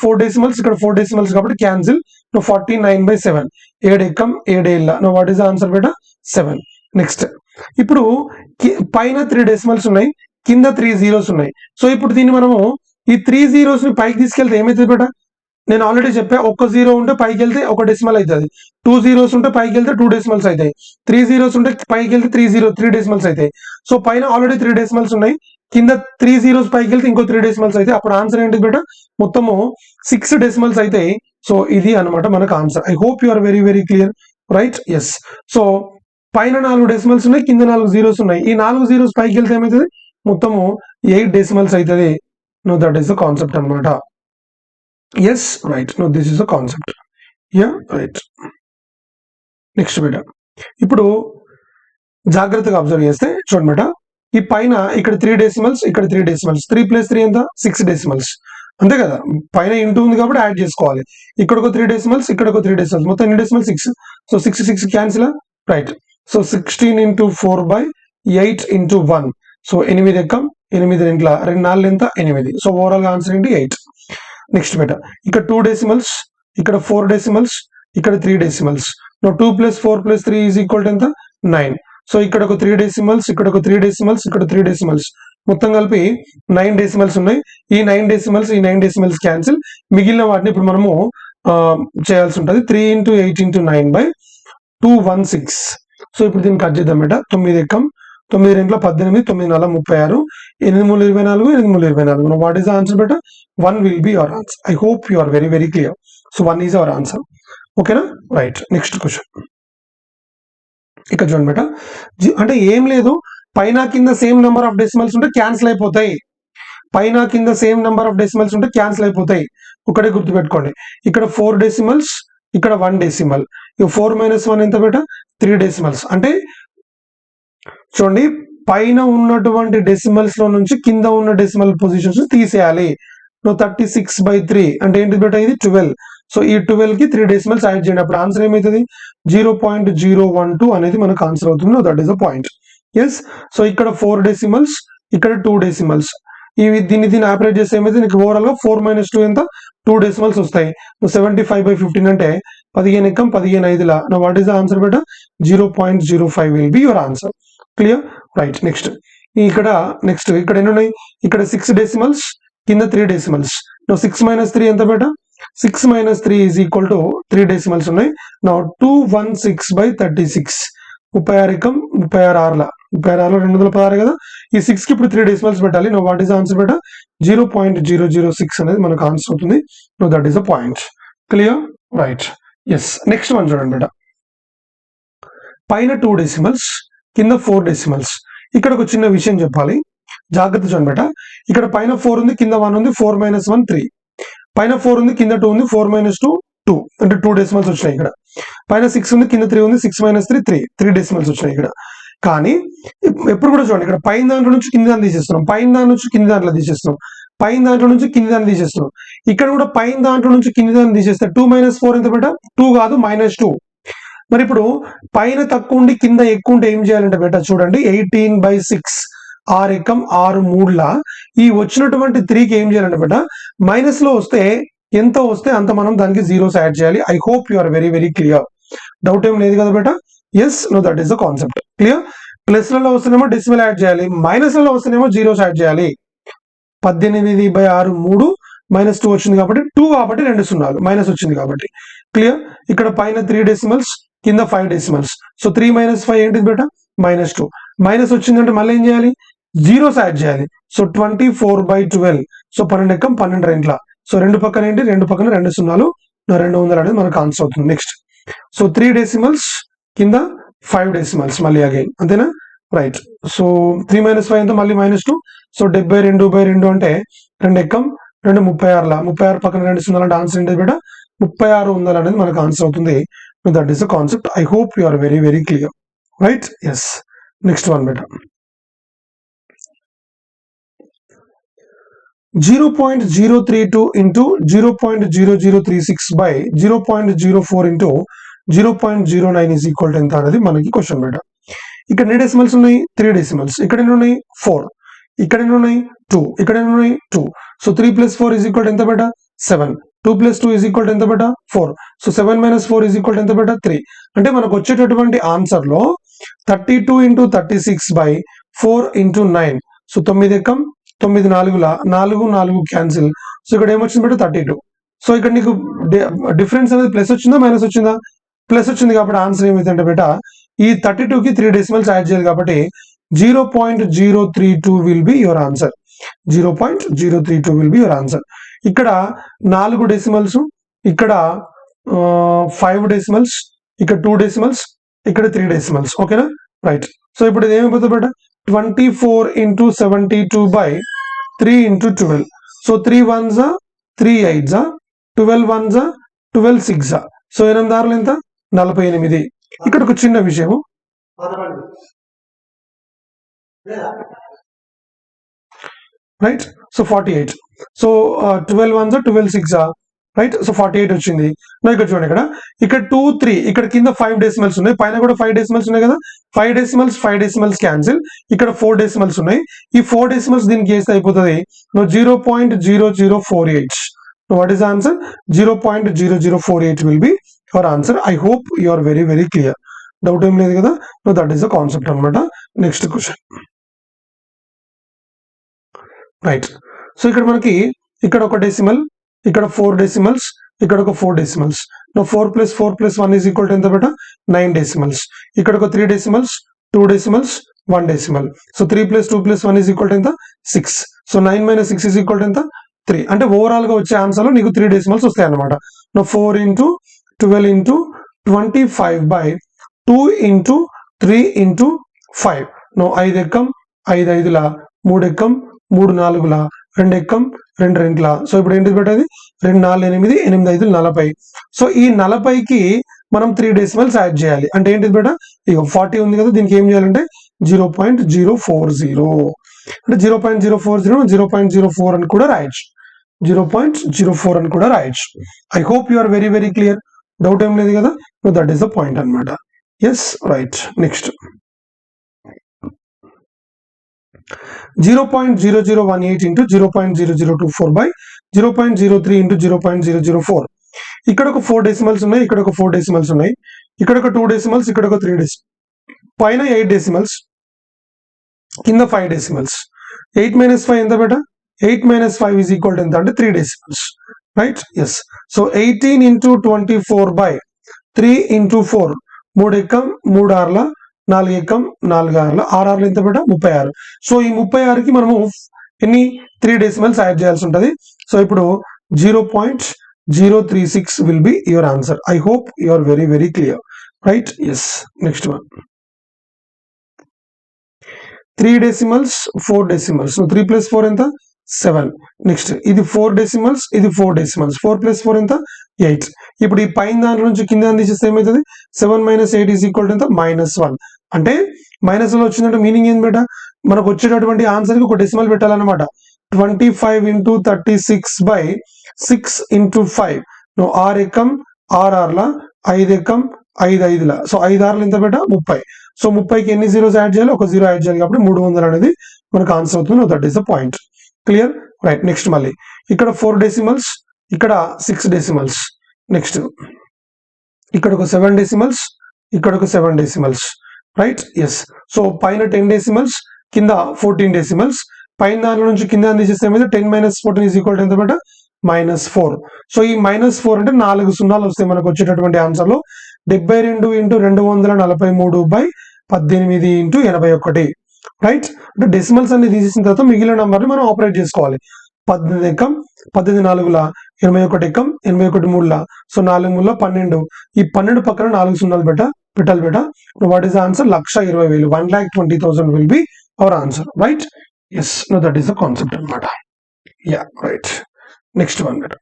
4 decimals, ఇక్కడ 4 decimals కాబట్టి క్యాన్సిల్. నో 49/7. 7 ఎక్కం 7 ఏళ్ళ. No what is the answer బేట? 7. నెక్స్ట్, ఇప్పుడు పైన 3 decimals ఉన్నాయి, కింద 3 zeros ఉన్నాయి. సో ఇప్పుడు దీన్ని మనము ఈ 3 zeros ని పైకి తీసుకెళ్తే ఏమైతుంది బేట? నేను ఆల్రెడీ చెప్పా, 1 0 ఉంటే పైకి వెళ్తే 1 decimal అవుతుంది, 2 zeros ఉంటే పైకి వెళ్తే 2 decimals అవుతాయి, 3 zeros ఉంటే పైకి వెళ్తే 3 decimals అవుతాయి. సో పైన ఆల్రెడీ 3 decimals ఉన్నాయి, కింద 3 zeros పైకి వెళ్తే ఇంకో 3 decimals అయితే అప్పుడు ఆన్సర్ ఏంటి బేట? మొత్తము 6 decimals అయితే. సో ఇది అనమాట మనకు answer. I hope you are very very clear, right. Yes. So పైన 4 decimals ఉన్నాయి, కింద 4 zeros ఉన్నాయి. ఈ 4 zeros పైకి వెళ్తే ఏమవుతుంది? మొత్తము 8 decimals అవుతుంది. No that is the concept అనమాట. Yes, right. No this is the concept. Yeah, right. Next బేట, ఇప్పుడు జాగ్రత్తగా అబ్జర్వ్ చేస్తే చూడండి బేట, ఈ పైన ఇక్కడ 3 decimals, ఇక్కడ 3 decimals, 3 + 3 ఎంత? 6 decimals, అంతే కదా? పైన ఇంటూ ఉంది కాబట్టి యాడ్ చేసుకోవాలి. ఇక్కడ ఒక 3 decimals, ఇక్కడ ఒక 3 decimals, మొత్తం ఎన్ని decimals? 6. So 6 cancel, right. So 16 × 4/8 × 1. So 8 ఎక్కం 8 2 4 ఎంత? 8. సో ఓవరాల్ ఆన్సర్ ఏంటి? 8. నెక్స్ట్ బేట, ఇక్కడ 2 decimals, ఇక్కడ 4 decimals, ఇక్కడ 3 decimals. నో 2 + 4 + 3 = ఎంత? 9. సో ఇక్కడ ఒక 3 decimals, ఇక్కడ ఒక 3 decimals, ఇక్కడ 3 decimals, మొత్తం కలిపి 9 decimals ఉన్నాయి. ఈ 9 decimals క్యాన్సిల్. మిగిలిన వాటిని ఇప్పుడు మనము చేయాల్సి ఉంటుంది. 3 × 8 × 9/216. సో ఇప్పుడు దీన్ని కట్ చేద్దాం బేట. 9 ఎక్కం 9 2 18, 9 4 36, 8 3 24, 8 3 24. Now what is the answer beta? 1 will be your answer. I hope you are very very clear. So 1 is our answer. Okay na? Right. Next question. ఇక్కడ చూడండి బేట, అంటే ఏం లేదు, పైన కింద సేమ్ నెంబర్ ఆఫ్ డెసిమల్స్ ఉంటే క్యాన్సిల్ అయిపోతాయి. పైన కింద సేమ్ నెంబర్ ఆఫ్ డెసిమల్స్ ఉంటే క్యాన్సిల్ అయిపోతాయి. ఒకటే గుర్తుపెట్టుకోండి, ఇక్కడ 4 decimals, ఇక్కడ 1 decimal. 4 - 1 ఎంత బేట? 3 decimals. అంటే చూడండి, పైన ఉన్నటువంటి డెసిమల్స్ లో నుంచి కింద ఉన్న డెసిమల్ పొజిషన్స్ తీసేయాలి. 36/3 అంటే ఏంటి బేట? ఇది 12. సో ఈ 12 కి 3 decimals యాడ్ చేయండి. అప్పుడు ఆన్సర్ ఏమవుతుంది? 0.012 అనేది మనకు ఆన్సర్ అవుతుంది. That is the point. Yes. So ఇక్కడ 4 decimals, ఇక్కడ 2 decimals. ఇవి దీన్ని ఆపరేట్ చేస్తే ఏమైతే నీకు ఓవరాల్ గా 4 - 2 ఎంత? 2 decimals వస్తాయి. 75/15 అంటే 15 ఎక్కం 15 5ల. No what is the answer బేట? 0.05 will be your answer. Clear, right. Next ఇక్కడ ఎన్ని ఉన్నాయి? ఇక్కడ 6 decimals, కింద 3 decimals. నో 6 - 3 ఎంత బేట? 6 - 3 = 3 decimals ఉన్నాయి. నో 216/36. 36 ఎక్కం 36 216 కదా. ఈ 6 కి ఇప్పుడు 3 decimals పెట్టాలి. నో వాట్ ఈస్ ఆన్సర్ బేట? 0.006 అనేది మనకు ఆన్సర్ అవుతుంది. No that is the point. Clear, right. Yes. Next one చూడండి బేట, పైన 2 decimals, కింద 4 decimals. ఇక్కడ ఒక చిన్న విషయం చెప్పాలి, జాగ్రత్త చూడండి బేట. ఇక్కడ పైన 4 ఉంది, కింద 1 ఉంది, 4 - 1 3. పైన 4 ఉంది, కింద 2 ఉంది, 4 - 2 2, అంటే 2 డెసిమల్స్ వచ్చినాయి ఇక్కడ. పైన 6 ఉంది, కింద 3 ఉంది, 6 - 3 3 డెసిమల్స్ వచ్చినాయి ఇక్కడ. కానీ ఎప్పుడు కూడా చూడండి, ఇక్కడ పైన దాంట్లో నుంచి కింద దాన్ని తీసేస్తున్నాం, పైన దాని నుంచి కింద దాంట్లో తీసేస్తున్నాం, పైన దాంట్లో నుంచి కింద దాన్ని తీసేస్తున్నాం. ఇక్కడ కూడా పైన దాంట్లో నుంచి కింద దాన్ని తీసేస్తే 2 - 4 ఎంత బేట? 2 కాదు, -2. మరి ఇప్పుడు పైన తక్కువ ఉండి కింద ఎక్కువ ఉంటే ఏం చేయాలంటే బేట చూడండి, 18/6 6 ఎక్కం 6 3లా ఈ వచ్చినటువంటి 3కి ఏం చేయాలంటే బేట, మైనస్ లో వస్తే ఎంత వస్తే అంత మనం దానికి జీరోస్ యాడ్ చేయాలి. I hope you are very very clear. Doubt ఏం లేదు కదా బేట? Yes, no, that is the concept. Clear? ప్లస్లలో వస్తేనేమో డెసిమల్ యాడ్ చేయాలి, మైనస్లలో వస్తేనేమో జీరోస్ యాడ్ చేయాలి. 18/6 3 -2 వచ్చింది కాబట్టి 2 కాబట్టి 2 సున్నాలు మైనస్ వచ్చింది కాబట్టి. క్లియర్? ఇక్కడ పైన 3 డెసిమల్స్, కింద 5 డెసిమల్స్. సో 3 - 5 ఏంటిది బేట? -2. మైనస్ వచ్చిందంటే మళ్ళీ ఏం చేయాలి? జీరోస్ యాడ్ చేయాలి. సో 24/12. సో 12 ఎక్కం 12 రెంట్ల. సో 2 పక్కన ఏంటి? 2 పక్కన 2 సున్నాలు, 200 అనేది మనకు ఆన్సర్ అవుతుంది. నెక్స్ట్, సో 3 డెసిమల్స్, కింద 5 డెసిమల్స్ మళ్ళీ అగైన్, అంతేనా? రైట్. సో 3 - 5 ఎంత? మళ్ళీ -2. సో 72/2 అంటే 2 ఎక్కం 2 36లా, 36 పక్కన 2 సున్నాలు అంటే ఆన్సర్ ఏంటి బేట? 3600 అనేది మనకు ఆన్సర్ అవుతుంది. That is the concept. I hope you are very very clear. Right? Yes. Next one బేట, 0.032 into 0.0036 by 0.04 into 0.09 is equal to ఎంత అనేది మనకి క్వశ్చన్ బేట. ఇక్కడ ఎన్ని డెసిమల్స్ ఉన్నాయి? 3 డెసిమల్స్. ఇక్కడ ఎన్ని ఉన్నాయి? 4. ఇక్కడ ఎన్ని ఉన్నాయి? 2. ఇక్కడ ఎన్ని ఉన్నాయి? 2. సో 3 + 4 is equal to ఎంత బేట? 7. 2 + 2 is equal to ఎంత బేట? 4. సో 7 - 4 is equal to ఎంత బేట? 3. అంటే మనకు వచ్చేటటువంటి ఆన్సర్ లో 32 into 36 by 4 into 9. So 9 ఎక్కం 9 4లా, 4 4 cancel. So ఇక్కడ ఏమొచ్చింది బేట? 32. సో ఇక్కడ నీకు డిఫరెన్స్ అనేది ప్లస్ వచ్చిందా మైనస్ వచ్చిందా? ప్లస్ వచ్చింది కాబట్టి ఆన్సర్ ఏమైందంటే బేట, ఈ 32కి 3 డెసిమల్స్ యాడ్ చేయాలి కాబట్టి 0.032 will be your answer. 0.032 will be your answer. ఇక్కడ 4 డెసిమల్స్, ఇక్కడ 5 డెసిమల్స్, ఇక్కడ 2 డెసిమల్స్, ఇక్కడ 3 డెసిమల్స్. ఓకేనా? రైట్. సో ఇప్పుడు ఇది ఏమైపోతుంది బేట? 24 into 72 by 3 into 12. So 3 1s 3 8s 12 1s 12 6. So 8 6 ఎంత? 48. ఇక్కడ ఒక చిన్న విషయం, right? So 48. So 12 1s 12 6, right? So 48 వచ్చింది. ఇక్కడ చూడండి, ఇక్కడ 2 3, ఇక్కడ కింద 5 డెసిమల్స్ ఉన్నాయి, పైన కూడా 5 డెసిమల్స్ ఉన్నాయి కదా. 5 డెసిమల్స్ క్యాన్సిల్. ఇక్కడ 4 డెసిమల్స్ ఉన్నాయి. ఈ 4 డెసిమల్స్ దీనికి వేస్తే అయిపోతుంది 0.0048. What is answer? 0.0048 will be your answer. I hope you are very very clear. Doubt ఏం లేదు కదా? దట్ ఈస్ ద కాన్సెప్ట్ అనమాట. Next question, right. సో ఇక్కడ మనకి ఇక్కడ ఒక డెసిమల్, ఇక్కడ 4 డెసిమల్స్, ఇక్కడ ఒక 4 డెసిమల్స్. 4 + 4 + 1 is equal to ఎంత బేట? 9 డెసిమల్స్. ఇక్కడ ఒక 3 decimals, 2 decimals, 1 decimal. So 3 + 2 + 1 is equal to ఎంత? 6. సో 9 - 6 is equal to ఎంత? 3. అంటే ఓవరాల్ గా వచ్చే ఆన్సర్ లో నీకు 3 డెసిమల్స్ వస్తాయి అనమాట. 4 into 12 into 25 by 2 into 3 into 5. 5 ఎక్కం 5 5లా, 3 ఎక్కం 3 4లా, 2 ఎక్కం 2 రెంట్ల. సో ఇప్పుడు ఏంటి పెట్టేది? 2 4 8 8 5 40. సో ఈ 40కి మనం 3 డెసిమల్స్ యాడ్ చేయాలి. అంటే ఏంటిది బేట? ఇక 40 ఉంది కదా, దీనికి ఏం చేయాలంటే 0.040. అంటే 0.040 0.04 అని కూడా రాయొచ్చు. 0.04 అని కూడా రాయొచ్చు. I hope you are very very clear. Doubt ఏం లేదు కదా? దట్ ఈస్ ద పాయింట్ అనమాట. Yes, right. Next, 0.0018 into 0.0024 by 0.03 into 0.004. ఇక్కడ ఒక 4 డెసిమల్స్ ఉన్నాయి, ఇక్కడ ఒక 4 డెసిమల్స్ ఉన్నాయి, ఇక్కడ ఒక 2 డెసిమల్స్, ఇక్కడ ఒక 3 డెసిమల్స్, పైన 8 డెసిమల్స్, కింద 5 డెసిమల్స్. 8 - 5 ఎంత బేట? 8 - 5 is equal to ఎంత అంటే 3 decimals, right? Yes. So 18 into 24 by 3 into 4. 3 ఎక్కం 3 6ల, 4 ఎక్కం 4 6ల, 6 6లు ఎంత బేట? 36. సో ఈ 36కి మనము ఎన్ని 3 డెసిమల్స్ యాడ్ చేయాల్సి ఉంటుంది. సో ఇప్పుడు 0.036 will be your answer. I hope you are very very clear, right? Yes. Next one, 3 decimals 4 decimals. 3 + 4 ఎంత 7. నెక్స్ట్ ఇది 4 డెసిమల్స్, ఇది 4 డెసిమల్స్. 4 + 4 ఎంత 8. ఇప్పుడు ఈ పైన దాంట్లో నుంచి కింద తీసేస్తే ఏమవుతుంది 7 - 8 = ఎంత -1. అంటే మైనస్ లో వచ్చిందంటే మీనింగ్ ఏంటి బేట, మనకు వచ్చేటటువంటి ఆన్సర్ కి ఒక డెసిమల్ పెట్టాలన్నమాట. 25 × 36/6 × 5. 6 ఎక్కం 6 6ల 5 ఎక్కం 5 5ల. సో 5 6లు ఎంత బేట 30. సో 30కి ఎన్ని జీరోస్ యాడ్ చేయాలి, ఒక జీరో యాడ్ చేయాలి కాబట్టి 300 అనేది మనకు ఆన్సర్ అవుతుంది. That is the point. Clear right. Next మళ్ళీ ఇక్కడ 4 డెసిమల్స్, ఇక్కడ 6 డెసిమల్స్. నెక్స్ట్ ఇక్కడ ఒక 7 డెసిమల్స్, ఇక్కడ ఒక 7 డెసిమల్స్. Right yes. సో పైన 10 డెసిమల్స్, కింద 14 డెసిమల్స్. పైన దాంట్లో నుంచి కింద తీసేస్తే 10 - 14 = ఎంత బేట -4. సో ఈ -4 అంటే 4 సున్నాలు వస్తాయి మనకు వచ్చేటటువంటి ఆన్సర్ లో. 72 × 243/18 × 81. రైట్. అంటే డెసిమల్స్ అన్ని తీసేసిన తర్వాత మిగిలిన నంబర్ ని మనం ఆపరేట్ చేసుకోవాలి. 18 ఎక్కం 18 4ల 81 ఎక్కం 81 3ల. సో 4 3ల 12. ఈ 12 పక్కన 4 సున్నాలు పెట్టాలి బేట. What is the answer 1,20,000. 1,20,000 will be our answer. Right? Yes. No, that is the concept anamata. Yeah, right. Next one beta.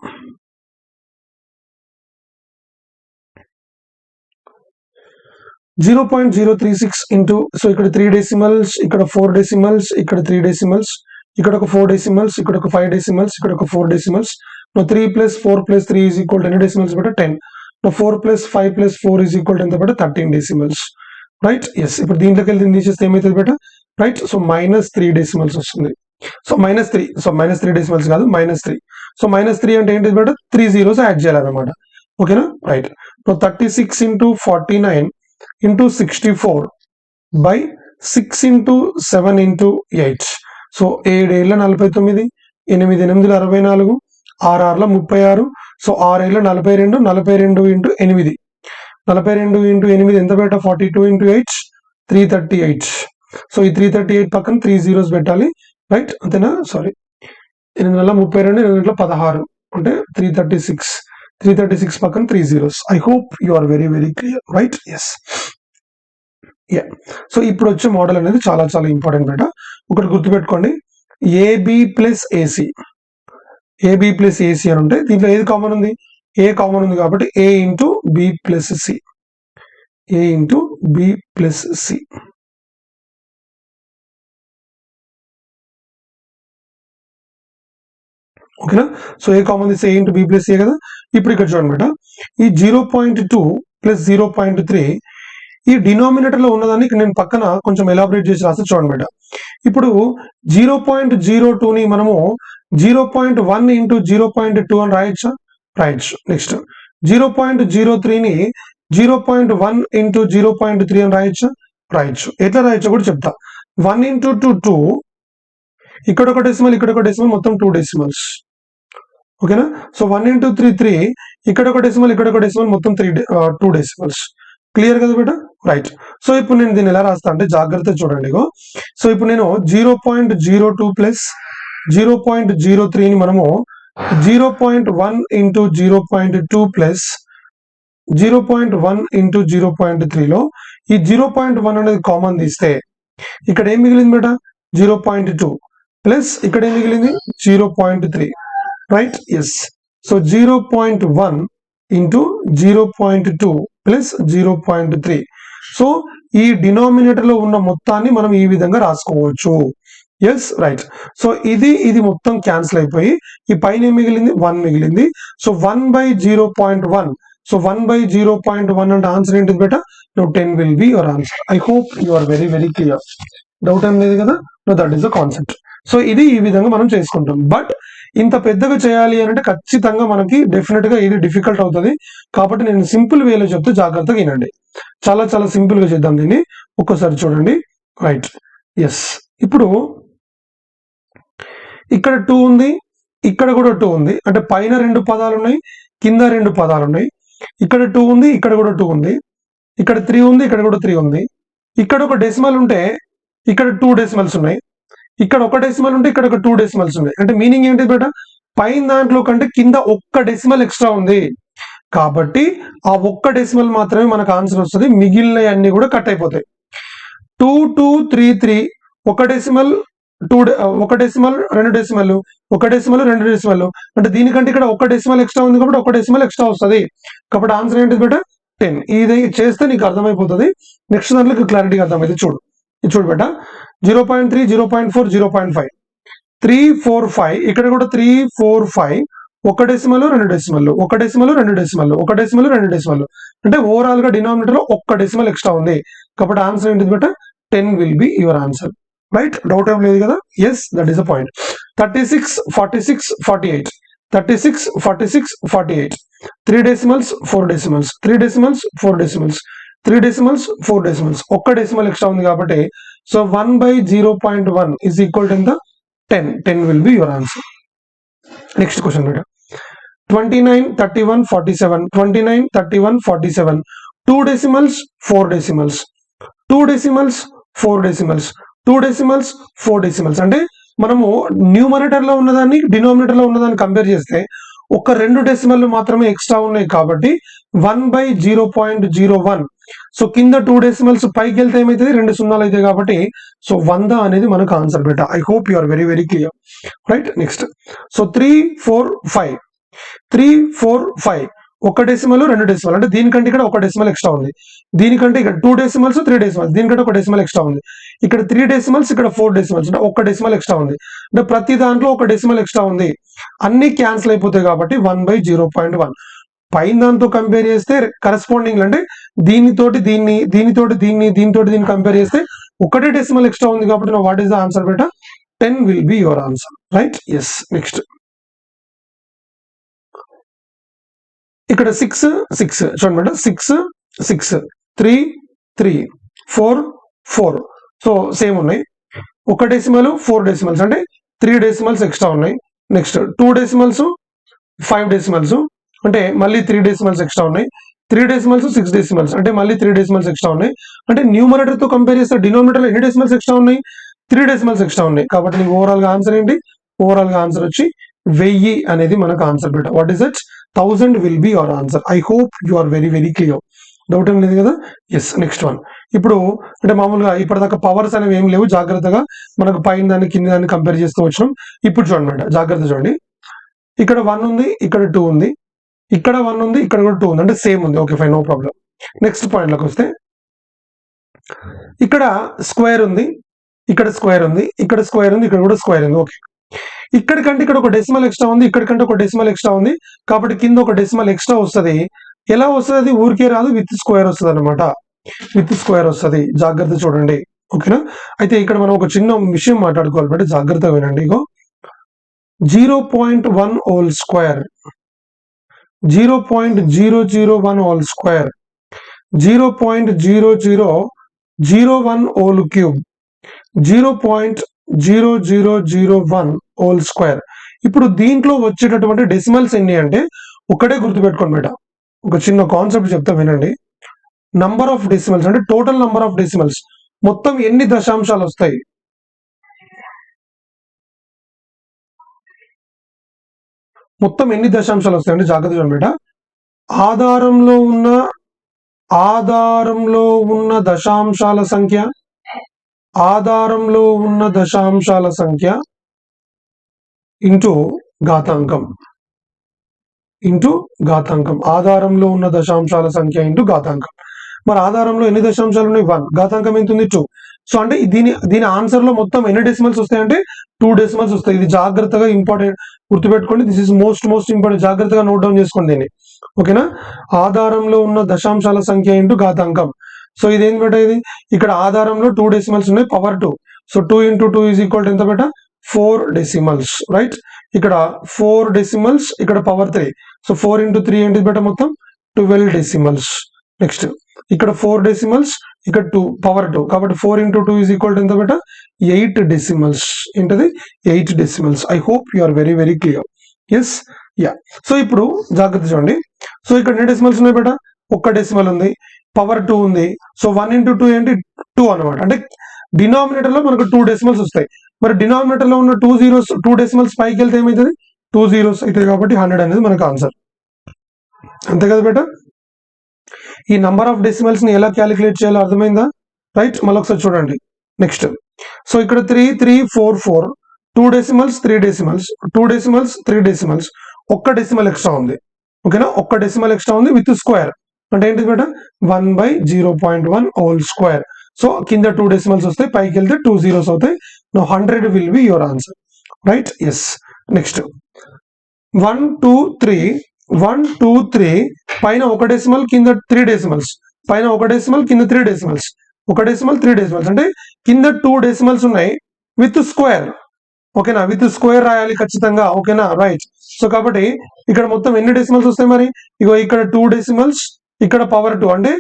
.036 into, so ఇక్కడ 3 decimals, ఇక్కడ 4 decimals, ఇక్కడ 3 decimals, ఇక్కడ ఒక 4 decimals, ఇక్కడ ఒక 5 decimals, ఇక్కడ ఒక 4 decimals. Now 3 + 4 + 3 is equal to any decimals beta 10. Now 4 + 5 + 4 is equal to ఎంత బేట 13 decimals. Right yes. ఇప్పుడు దీంట్లోకి వెళ్ళి తీసేస్తే ఏమవుతుంది బేట, రైట్. సో -3 డెసిమల్స్ వస్తుంది. సో -3, సో -3 డెసిమల్స్ కాదు -3. సో -3 అంటే ఏంటి బేట, 3 zeros యాడ్ చేయాలన్నమాట. ఓకేనా రైట్. సో 36 × 49 × 64/6 × 7 × 8. సో 7 7 49, 8 8 64, 6 6 36. సో 6 7 42, 42 × 8. 42 × 8 ఎంత బేట 42 × 8 338. సో ఈ 338 పక్కన 3 zeros పెట్టాలి. రైట్ అంతేనా. సారీ 832, 816 అంటే 336. 336 పక్కన 3 zeros. I hope you are very very clear. Right yes. Yeah. So ఇప్పుడు వచ్చే మోడల్ అనేది చాలా చాలా ఇంపార్టెంట్ బేట. ఒకటి గుర్తుపెట్టుకోండి, A B plus A C. A B plus A C అని ఉంటే దీంట్లో ఏది కామన్ ఉంది, ఏ కామన్ ఉంది కాబట్టి A into B plus C. A into B plus C. ఓకేనా. So A common this A into B plus A కదా. ఇప్పుడు ఇక్కడ చూడండి బేట, ఈ 0.2 + 0.3 ఈ డినామినేటర్ లో ఉన్నదాన్ని నేను పక్కన కొంచెం ఎలాబరేట్ చేసి రాస్తే చూడండి బేట. ఇప్పుడు 0.02ని మనము 0.1 × 0.2 అని రాయొచ్చా, రాయొచ్చు. నెక్స్ట్ 0.03ని 0.1 × 0.3 అని రాయొచ్చా, రాయొచ్చు. ఎట్లా రాయొచ్చో కూడా చెప్తా. 1 × 2 2, ఇక్కడ ఒక డెసిమల్, ఇక్కడ ఒక డెసిమల్, మొత్తం 2 డెసిమల్స్. ఓకేనా. సో 1 × 3 3, ఇక్కడ ఒక డెసిమల్, ఇక్కడ ఒక డెసిమల్, మొత్తం 2 డెసిమల్స్. క్లియర్ కదా బేట. రైట్. సో ఇప్పుడు నేను దీన్ని ఎలా రాస్తా అంటే జాగ్రత్త చూడండి. సో ఇప్పుడు నేను 0.02 + 0.03ని మనము 0.1 × 0.2 + 0.1 × 0.3లో ఈ 0.1 అనేది కామన్ తీస్తే ఇక్కడ ఏం మిగిలింది బేట 0.2 ప్లస్ ఇక్కడ ఏం మిగిలింది 0.3. Right yes. సో 0.1 × 0.2 + 0.3. సో ఈ డినామినేటర్ లో ఉన్న మొత్తాన్ని మనం ఈ విధంగా రాసుకోవచ్చు. Yes right. సో ఇది మొత్తం క్యాన్సిల్ అయిపోయి ఈ పైన ఏం మిగిలింది 1 మిగిలింది. సో 1/0.1. సో 1/0.1 అంటే ఆన్సర్ ఏంటిది బేట, 10 will be your answer. I hope you are very very clear. Doubt ఏం లేదు కదా. No that is the concept. So ఇది ఈ విధంగా మనం చేసుకుంటాం. బట్ ఇంత పెద్దగా చేయాలి అని అంటే ఖచ్చితంగా మనకి డెఫినెట్ గా ఇది డిఫికల్ట్ అవుతుంది. కాబట్టి నేను సింపుల్ వేలో చెప్తే జాగ్రత్తగా వినండి. చాలా చాలా సింపుల్ గా చేద్దాం దీన్ని. ఒక్కసారి చూడండి. Right yes. ఇప్పుడు ఇక్కడ 2 ఉంది, ఇక్కడ కూడా 2 ఉంది. అంటే పైన 2 పదాలు ఉన్నాయి, కింద 2 పదాలు ఉన్నాయి. ఇక్కడ 2 ఉంది, ఇక్కడ కూడా 2 ఉంది. ఇక్కడ 3 ఉంది, ఇక్కడ కూడా 3 ఉంది. ఇక్కడ ఒక డెసిమల్ ఉంటే ఇక్కడ 2 డెసిమల్స్ ఉన్నాయి. ఇక్కడ ఒక డెసిమల్ ఉంటే ఇక్కడ ఒక 2 డెసిమల్స్ ఉన్నాయి. అంటే మీనింగ్ ఏంటి బేట, పైన దాంట్లో కంటే కింద ఒక్క డెసిమల్ ఎక్స్ట్రా ఉంది కాబట్టి ఆ ఒక్క డెసిమల్ మాత్రమే మనకు ఆన్సర్ వస్తుంది. మిగిలిన అన్ని కూడా కట్ అయిపోతాయి. 2 2 3 3 ఒక డెసిమల్ ఒక డెసిమల్ 2 డెసిమల్, ఒక డెసిమల్ 2 డెసిమల్, అంటే దీనికంటే ఇక్కడ ఒక డెసిమల్ ఎక్స్ట్రా ఉంది కాబట్టి ఒక డెసిమల్ ఎక్స్ట్రా వస్తుంది. కాబట్టి ఆన్సర్ ఏంటి బేట 10. ఇది చేస్తే నీకు అర్థమైపోతుంది. నెక్స్ట్ దాంట్లో క్లారిటీగా అర్థమైంది. ఇది చూడు బేట 0.3, 0.4, 0.5, 3, 4, 5. ఇక్కడ కూడా 3, 4, 5, ఒక డెసిమల్ 2 డెసిమల్, ఒక డెసిమల్ 2 డెసిమల్, ఒక డెసిమల్ 2 డెసిమల్, అంటే ఓవరాల్ గా డినామినేటర్ లో ఒక్క డెసిమల్ ఎక్స్ట్రా ఉంది. కాబట్టి ఆన్సర్ ఏంటిది బేట 10 will be your answer. Right, doubt ఏం లేదు కదా. Yes, that is the point. 36, 46, 48, 36, 46, 48, 3 decimals 4 decimals, 3 decimals 4 decimals, 3 decimals 4 decimals, ఒక్క డెసిమల్ ఎక్స్ట్రా ఉంది కాబట్టి so 1/0.1 is equal to the 10. 10 will be your answer. Next question beta. 29, 31, 47, 29, 31, 47, 2 decimals 4 decimals, 2 decimals 4 decimals, 2 decimals 4 decimals, అంటే మనము numerator లో ఉన్నదాన్ని denominator లో ఉన్నదాన్ని compare చేస్తే ఒక 2 డెసిమల్ మాత్రమే ఎక్స్ట్రా ఉన్నాయి కాబట్టి 1/0.01. సో కింద 2 డెసిమల్స్ పైకి వెళ్తే ఏమైతుంది, 2 సున్నాలు అయితే కాబట్టి సో 100 అనేది మనకు ఆన్సర్ బేట. I hope you are very very clear. Right, next. So 3, 4, 5, 3, 4, 5, ఒక డెసిమల్ 2 డెసిమల్, అంటే దీనికంటే ఇక్కడ ఒక డెసిమల్ ఎక్స్ట్రా ఉంది. దీనికంటే ఇక్కడ 2 డెసిమల్స్ 3 డెసిమల్స్, దీనికంటే ఒక డెసిమల్ ఎక్స్ట్రా ఉంది. ఇక్కడ 3 డెసిమల్స్, ఇక్కడ 4 డెసిమల్స్, అంటే ఒక డెసిమల్ ఎక్స్ట్రా ఉంది. అంటే ప్రతి దాంట్లో ఒక డెసిమల్ ఎక్స్ట్రా ఉంది. అన్ని క్యాన్సిల్ అయిపోతాయి కాబట్టి 1/0.1. పైన దాంతో కంపేర్ చేస్తే కరెస్పాండింగ్, అంటే దీనితోటి దీన్ని, దీనితోటి దీన్ని, దీనితోటి దీన్ని కంపేర్ చేస్తే ఒకటే డెసిమల్ ఎక్స్ట్రా ఉంది కాబట్టి వాట్ ఈస్ ద ఆన్సర్ బేటా 10 will be your answer. Right, yes. Next ఇక్కడ 6, 6 చూడండి మేడం. 6, 6, 3, 3, 4, 4. సో సేమ్ ఉన్నాయి. ఒక డెసిమల్ 4 డెసిమల్స్, అంటే 3 డెసిమల్స్ ఎక్స్ట్రా ఉన్నాయి. నెక్స్ట్ 2 డెసిమల్స్ 5 డెసిమల్స్, అంటే మళ్ళీ 3 డెసిమల్స్ ఎక్స్ట్రా ఉన్నాయి. 3 డెసిమల్స్ 6 డెసిమల్స్, అంటే మళ్ళీ 3 డెసిమల్స్ ఎక్స్ట్రా ఉన్నాయి. అంటే న్యూమరేటర్ తో కంపేర్ చేస్తే డినామినేటర్ లో ఎన్ని డెసిమల్స్ ఎక్స్ట్రా ఉన్నాయి, 3 డెసిమల్స్ ఎక్స్ట్రా ఉన్నాయి. కాబట్టి నీకు ఓవరాల్ గా ఆన్సర్ ఏంటి, ఓవరాల్ గా ఆన్సర్ వచ్చి 1000 అనేది మనకు ఆన్సర్ బేట. What is that 1000 will be your answer. I hope you are very very clear. Doubt ఏం లేదు కదా. Yes, next one. ఇప్పుడు అంటే మామూలుగా ఇప్పటిదాకా పవర్స్ అనేవి ఏం లేవు, జాగ్రత్తగా మనకు పైన దాన్ని కింద దాన్ని కంపేర్ చేస్తూ వచ్చినాం. ఇప్పుడు చూడండి మేడం, జాగ్రత్త చూడండి. ఇక్కడ 1 ఉంది, ఇక్కడ 2 ఉంది, ఇక్కడ 1 ఉంది, ఇక్కడ కూడా 2 ఉంది, అంటే సేమ్ ఉంది. Okay fine, no problem. Next point లోకి వస్తే ఇక్కడ స్క్వేర్ ఉంది, ఇక్కడ స్క్వేర్ ఉంది, ఇక్కడ స్క్వేర్ ఉంది, ఇక్కడ కూడా స్క్వేర్ ఉంది. ఓకే, ఇక్కడికంటే ఇక్కడ ఒక డెసిమల్ ఎక్స్ట్రా ఉంది, ఇక్కడికంటే ఒక డెసిమల్ ఎక్స్ట్రా ఉంది కాబట్టి కింద ఒక డెసిమల్ ఎక్స్ట్రా వస్తుంది. ఎలా వస్తుంది, అది ఊరికే రాదు, విత్ స్క్వేర్ వస్తుంది అనమాట. విత్ స్క్వేర్ వస్తుంది. జాగ్రత్త చూడండి. ఓకేనా. అయితే ఇక్కడ మనం ఒక చిన్న విషయం మాట్లాడుకోవాలి, జాగ్రత్తగా వినండి. ఇగో 0.1 whole square, 0.001 whole square, 0.0001 whole cube, 0.0001 whole square. ఇప్పుడు దీంట్లో వచ్చేటటువంటి డెసిమల్స్ ఎన్ని అంటే ఒకటే గుర్తుపెట్టుకోండి మేడం. ఒక చిన్న కాన్సెప్ట్ చెప్తా వినండి. నంబర్ ఆఫ్ డెసిమల్స్ అంటే టోటల్ నంబర్ ఆఫ్ డెసిమల్స్, మొత్తం ఎన్ని దశాంశాలు వస్తాయి, మొత్తం ఎన్ని దశాంశాలు వస్తాయి అంటే జాగ్రత్త చూడండి మేడం. ఆధారంలో ఉన్న దశాంశాల సంఖ్య, ఆధారంలో ఉన్న దశాంశాల సంఖ్య ఇంటూ ఘాతాంకం, ఆధారంలో ఉన్న దశాంశాల సంఖ్య ఇంటూ ఘాతాంకం. మరి ఆధారంలో ఎన్ని దశాంశాలు ఉన్నాయి, 1. ఘాతాంకం ఎంత ఉంది, 2. సో అంటే దీని ఆన్సర్ లో మొత్తం ఎన్ని డెసిమల్స్ వస్తాయంటే 2 డెసిమల్స్ వస్తాయి. ఇది జాగ్రత్తగా ఇంపార్టెంట్ గుర్తుపెట్టుకోండి. This is most important. జాగ్రత్తగా నోట్ డౌన్ చేసుకోండి దీన్ని. ఓకేనా. ఆధారంలో ఉన్న దశాంశాల సంఖ్య ఇంటూ ఘాతాంకం. సో ఇదేం బేట, ఇది ఇక్కడ ఆధారంలో 2 డెసిమల్స్ ఉన్నాయి, power 2. So 2 into 2 is equal to ఎంత బేట 4 డెసిమల్స్. రైట్, ఇక్కడ 4 డెసిమల్స్, ఇక్కడ పవర్ 3. సో 4 into 3 ఏంటి బేట మొత్తం 12 డెసిమల్స్. నెక్స్ట్ ఇక్కడ 4 డెసిమల్స్, ఇక్కడ 2 పవర్ 2 కాబట్టి 4 into 2 is equal to ఎంత బేట 8 డెసిమల్స్. ఏంటది 8 decimals. I hope you are very very clear. Yes, yeah. So ఇప్పుడు జాగ్రత్త చూడండి. సో ఇక్కడ ఎన్ని డెసిమల్స్ ఉన్నాయి బేట, ఒక్క డెసిమల్ ఉంది, పవర్ 2 ఉంది. సో 1 into 2 ఏంటి 2 అనమాట. అంటే డినామినేటర్ లో మనకు 2 డెసిమల్స్ వస్తాయి. మరి డినామినేటర్ లో ఉన్న 2 zeros 2 డెసిమల్స్ పైకి వెళ్తే ఏమవుతుంది, 2 zeros అవుతాయి. కాబట్టి 100 అనేది మనకు ఆన్సర్. అంతే కదా బేట. ఈ నంబర్ ఆఫ్ డెసిమల్స్ ని ఎలా క్యాలిక్యులేట్ చేయాలో అర్థమైందా. రైట్, మళ్ళీ ఒకసారి చూడండి. నెక్స్ట్ సో ఇక్కడ 3 3 4 4 2 డెసిమల్స్ 3 డెసిమల్స్ 2 డెసిమల్స్ 3 డెసిమల్స్ ఒక్క డెసిమల్ ఎక్స్ట్రా ఉంది. ఓకేనా, ఒక్క డెసిమల్ ఎక్స్ట్రా ఉంది విత్ స్క్వేర్ అంటే ఏంటి బేట 1/0.1 హోల్ స్క్వేర్. సో కింద 2 డెసిమల్స్ వస్తాయి, పైకి వెళ్తే 2 zeros అవుతాయి. No 100 will be your answer, right? Yes. Next 1 2 3 1 2 3 పైన ఒక డెసిమల్ కింద 3 డెసిమల్స్, పైన ఒక డెసిమల్ కింద 3 డెసిమల్స్, ఒక డెసిమల్ 3 డెసిమల్స్ అంటే కింద 2 డెసిమల్స్ ఉన్నాయి విత్ స్క్వేర్. ఓకేనా, విత్ స్క్వేర్ రాయాలి ఖచ్చితంగా. ఓకేనా, రైట్. సో కాబట్టి ఇక్కడ మొత్తం ఎన్ని డెసిమల్స్ వస్తాయి మరి? ఇగో ఇక్కడ 2 డెసిమల్స్, ఇక్కడ పవర్ 2 అంటే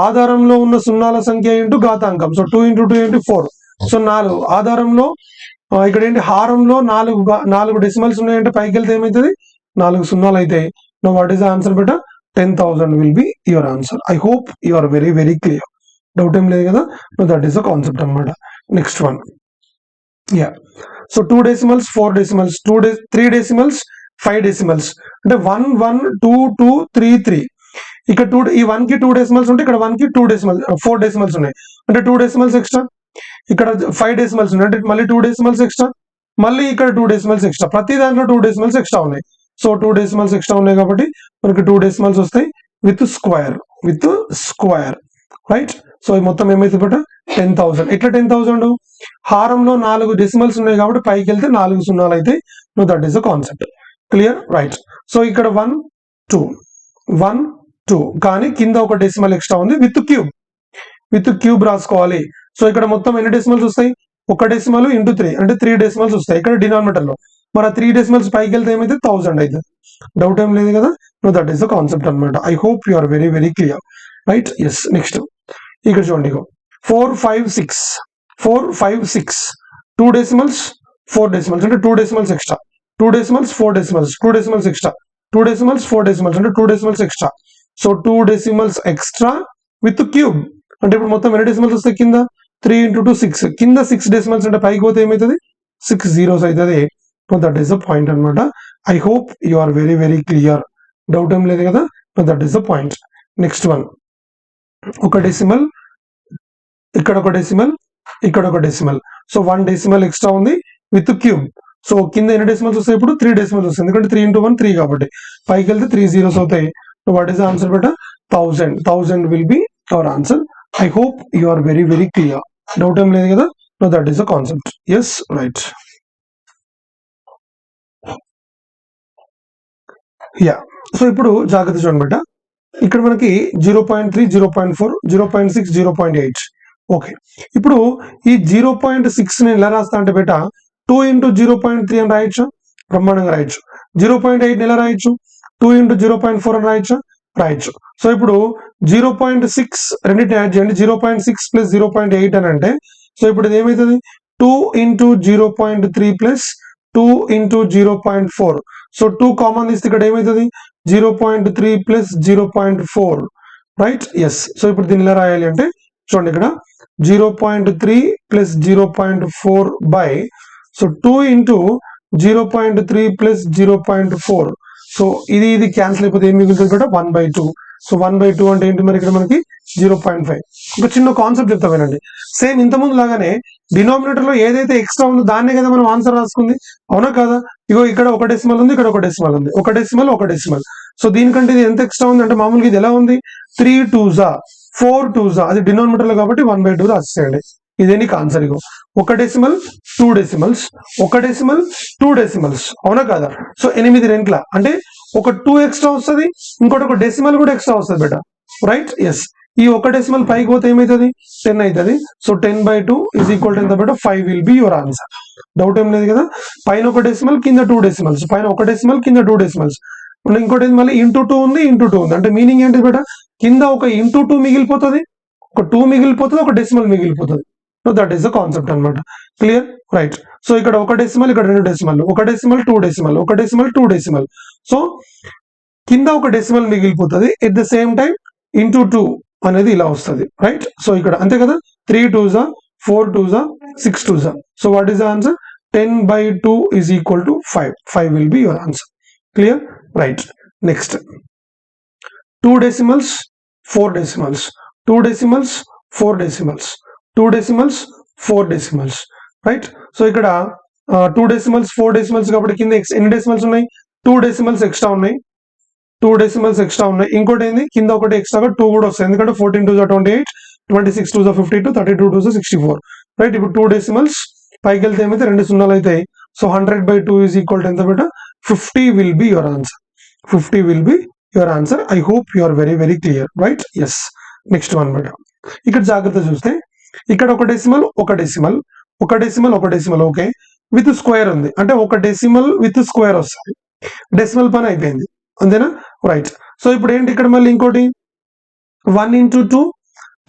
ఆధారంలో ఉన్న సున్నాల సంఖ్య ఇంటూ ఘాతాంకం. సో 2 × 2 × 4. సో 4 ఆధారంలో, ఇక్కడ ఏంటి హారంలో 4 డెసిమల్స్ ఉన్నాయంటే పైకి వెళ్తే ఏమవుతుంది 4 సున్నాలు అవుతాయి. No what is the answer బేట? 10,000 will be your answer. I hope you are very very clear. Doubt ఏం లేదు కదా? No that is the concept అనమాట. Next one, yeah. So 2 decimals 4 decimals 3 decimals 5 decimals అంటే 1 1 2 2 3 3. ఇక్కడ 2 ఈ 1 కి 2 డెసిమల్స్ ఉంటే ఇక్కడ 1 కి 2 డెసిమల్స్ 4 డెసిమల్స్ ఉన్నాయి అంటే 2 డెసిమల్స్ ఎక్స్ట్రా. ఇక్కడ 5 డెసిమల్స్ ఉన్నాయి అంటే మళ్ళీ 2 డెసిమల్స్ ఎక్స్ట్రా, మళ్ళీ ఇక్కడ 2 డెసిమల్స్ ఎక్స్ట్రా. ప్రతి దాంట్లో 2 డెసిమల్స్ ఎక్స్ట్రా ఉన్నాయి. సో 2 డెసిమల్స్ ఎక్స్ట్రా ఉన్నాయి కాబట్టి మనకి 2 డెసిమల్స్ వస్తాయి విత్ స్క్వేర్, రైట్? సో మొత్తం ఏమైతే బట్ 10,000. ఎట్లా 10,000? హారంలో 4 డెసిమల్స్ ఉన్నాయి కాబట్టి పైకి వెళ్తే 4 సున్నాలు అయితే. No that is the concept. Clear, right? So ఇక్కడ 1 2 1 2 కానీ కింద ఒక డెసిమల్ ఎక్స్ట్రా ఉంది విత్ క్యూబ్ రాసుకోవాలి. సో ఇక్కడ మొత్తం ఎన్ని డెసిమల్స్ వస్తాయి? ఒక డెసిమల్ ఇంటూ 3 అంటే 3 డెసిమల్స్ వస్తాయి ఇక్కడ డినామినేటర్ లో. మరి 3 డెసిమల్స్ పైకి వెళ్తే ఏమైతే 1000 అవుతుంది. డౌట్ ఏం లేదు కదా? No that is the concept అనమాట. I hope you are very very clear, right? Yes. Next ఇక్కడ చూడండి, 4 5 6 4 5 6 2 డెసిమల్స్ 4 డెసిమల్స్ అంటే 2 decimals extra, 2 decimals 4 decimals 2 decimals extra, 2 decimals 4 decimals అంటే 2 decimals extra. So 2 decimals extra with cube అంటే ఇప్పుడు మొత్తం ఎన్ని decimals వస్తాయి? కింద 3 × 2 6, కింద 6 డెసిమల్స్ అంటే పైకి పోతే ఏమవుతుంది 6 zeros అవుతుంది. దట్ ఈస్ ద పాయింట్ అనమాట. I hope you are very very clear. Doubt ఏం లేదు కదా? That is the point. Next one, ఒక డెసిమల్, ఇక్కడ ఒక డెసిమల్, ఇక్కడ ఒక డెసిమల్. సో 1 డెసిమల్ ఎక్స్ట్రా ఉంది విత్ క్యూబ్. సో కింద ఎన్ని డెసిమల్స్ వస్తాయి? ఇప్పుడు 3 డెసిమల్స్ వస్తాయి ఎందుకంటే 3 × 1 3 కాబట్టి పైకి వెళ్తే 3 zeros అవుతాయి. వాట్ ఈస్ ద ఆన్సర్ బేట? 1000 will be our answer. I hope you are very very clear. Doubt ఏం లేదు కదా? No that is the concept. Yes, right. Yeah. So ఇప్పుడు జాగ్రత్త చూడండి బేట, ఇక్కడ మనకి 0.3 0.4 0.6 0.8. ఓకే, ఇప్పుడు ఈ 0.6 ని ఎలా రాస్తా అంటే బేట 2 × 0.3 అని రాయొచ్చు, బ్రహ్మాండంగా రాయొచ్చు. 0.8 ఎలా రాయొచ్చు? 2 × 0.4 అని రాయొచ్చు. సో ఇప్పుడు 0.6 రెండింటిని యాడ్ చేయండి. 0.6 + 0.8 అని అంటే సో ఇప్పుడు ఇది ఏమవుతుంది? 2 × 0.3 + 2 × 0.4. సో 2 కామన్ తీస్తే ఇక్కడ ఏమవుతుంది? 0.3 + 0.4, రైట్? ఎస్. సో ఇప్పుడు దీన్ని ఎలా రాయాలి అంటే చూడండి, ఇక్కడ 0.3 + 0.4 బై సో 2 × 0.3 + 0.4. సో ఇది క్యాన్సిల్ అయిపోతే ఏం మిగులుతుంది బేట? 1/2. సో 1/2 అంటే ఏంటి మరి? ఇక్కడ మనకి 0.5. ఒక చిన్న కాన్సెప్ట్ చెప్తా వినండి. సేమ్ ఇంతకుముందు లాగానే డినామినేటర్ లో ఏదైతే ఎక్స్ట్రా ఉందో దాన్నే కదా మనం ఆన్సర్ రాసుకుంది, అవునా కదా? ఇగో ఇక్కడ ఒక డెసిమల్ ఉంది, ఇక్కడ ఒక డెసిమల్ ఉంది, ఒక డెసిమల్. సో దీనికంటే ఇది ఎంత ఎక్స్ట్రా ఉంది అంటే మామూలుగా ఇది ఎలా ఉంది? 3 2s 4 2s, అది డినామినేటర్ లో కాబట్టి 1/2 రాసేయండి. ఇదే నీకు ఆన్సర్. ఇగో ఒక డెసిమల్ 2 డెసిమల్స్, ఒక డెసిమల్ 2 డెసిమల్స్, అవునా కదా? సో 8 రెంట్ల అంటే ఒక 2 ఎక్స్ట్రా వస్తుంది, ఇంకోటి ఒక డెసిమల్ కూడా ఎక్స్ట్రా వస్తుంది బేట, రైట్? ఎస్. ఈ ఒక డెసిమల్ పైకి పోతే ఏమవుతుంది? 10 అవుతుంది. సో 10/2 ఈజ్ ఈక్వల్ టు ఎంత బేట? 5 will be your answer. Doubt ఏం లేదు కదా? పైన ఒక డెసిమల్, కింద 2 డెసిమల్స్, పైన ఒక డెసిమల్, కింద 2 డెసిమల్స్. ఇంకోటి మళ్ళీ × 2 ఉంది, × 2 ఉంది అంటే మీనింగ్ ఏంటి బేట? కింద ఒక × 2 మిగిలిపోతుంది, ఒక 2 మిగిలిపోతుంది, ఒక డెసిమల్ మిగిలిపోతుంది. So that is the concept అనమాట. Clear, right? సో ఇక్కడ ఒక డెసిమల్, ఇక్కడ 2 డెసిమల్, ఒక డెసిమల్ 2 డెసిమల్, ఒక డెసిమల్ 2 డెసిమల్. సో కింద ఒక డెసిమల్ మిగిలిపోతుంది, ఎట్ ద సేమ్ టైం × 2 అనేది ఇలా వస్తుంది, రైట్? సో ఇక్కడ అంతే కదా? 3 2s 4 2s 6 2s. So what is the answer? 10/2 is equal to 5 will be your answer. Clear, right? Next 2 decimals 4 decimals, 2 decimals 4 decimals, 2 decimals 4 decimals, right. So ఇక్కడ 2 decimals 4 decimals కాబట్టి కింద ఎన్ని డెసిమల్స్ ఉన్నాయి, 2 decimals extra ఉన్నాయి, 2 decimals extra ఉన్నాయి. ఇంకోటి ఏంది, కింద ఒకటి ఎక్స్ట్రాగా 2 కూడా వస్తాయి, ఎందుకంటే 14 2 28, 26 2 52, 32 2 64, రైట్. ఇప్పుడు 2 డెసిమల్స్ పైకి వెళ్తే ఏమైతే 2 సున్నాలు అవుతాయి. సో 100/2 ఈజ్ ఈక్వల్ టు ఎంత బేట, 50 will be your answer. 50 will be your answer. I hope you are very very clear, right. Yes. Next one బేట, ఇక్కడ జాగ్రత్త చూస్తే ఇక్కడ ఒక డెసిమల్ ఒక డెసిమల్ ఒక డెసిమల్ ఒక డెసిమల్ ఓకే, విత్ స్క్వేర్ ఉంది, అంటే ఒక డెసిమల్ విత్ స్క్వేర్ వస్తుంది. డెసిమల్ పని అయిపోయింది, అంతేనా, రైట్. సో ఇప్పుడు ఏంటి ఇక్కడ మళ్ళీ ఇంకోటి 1 into 2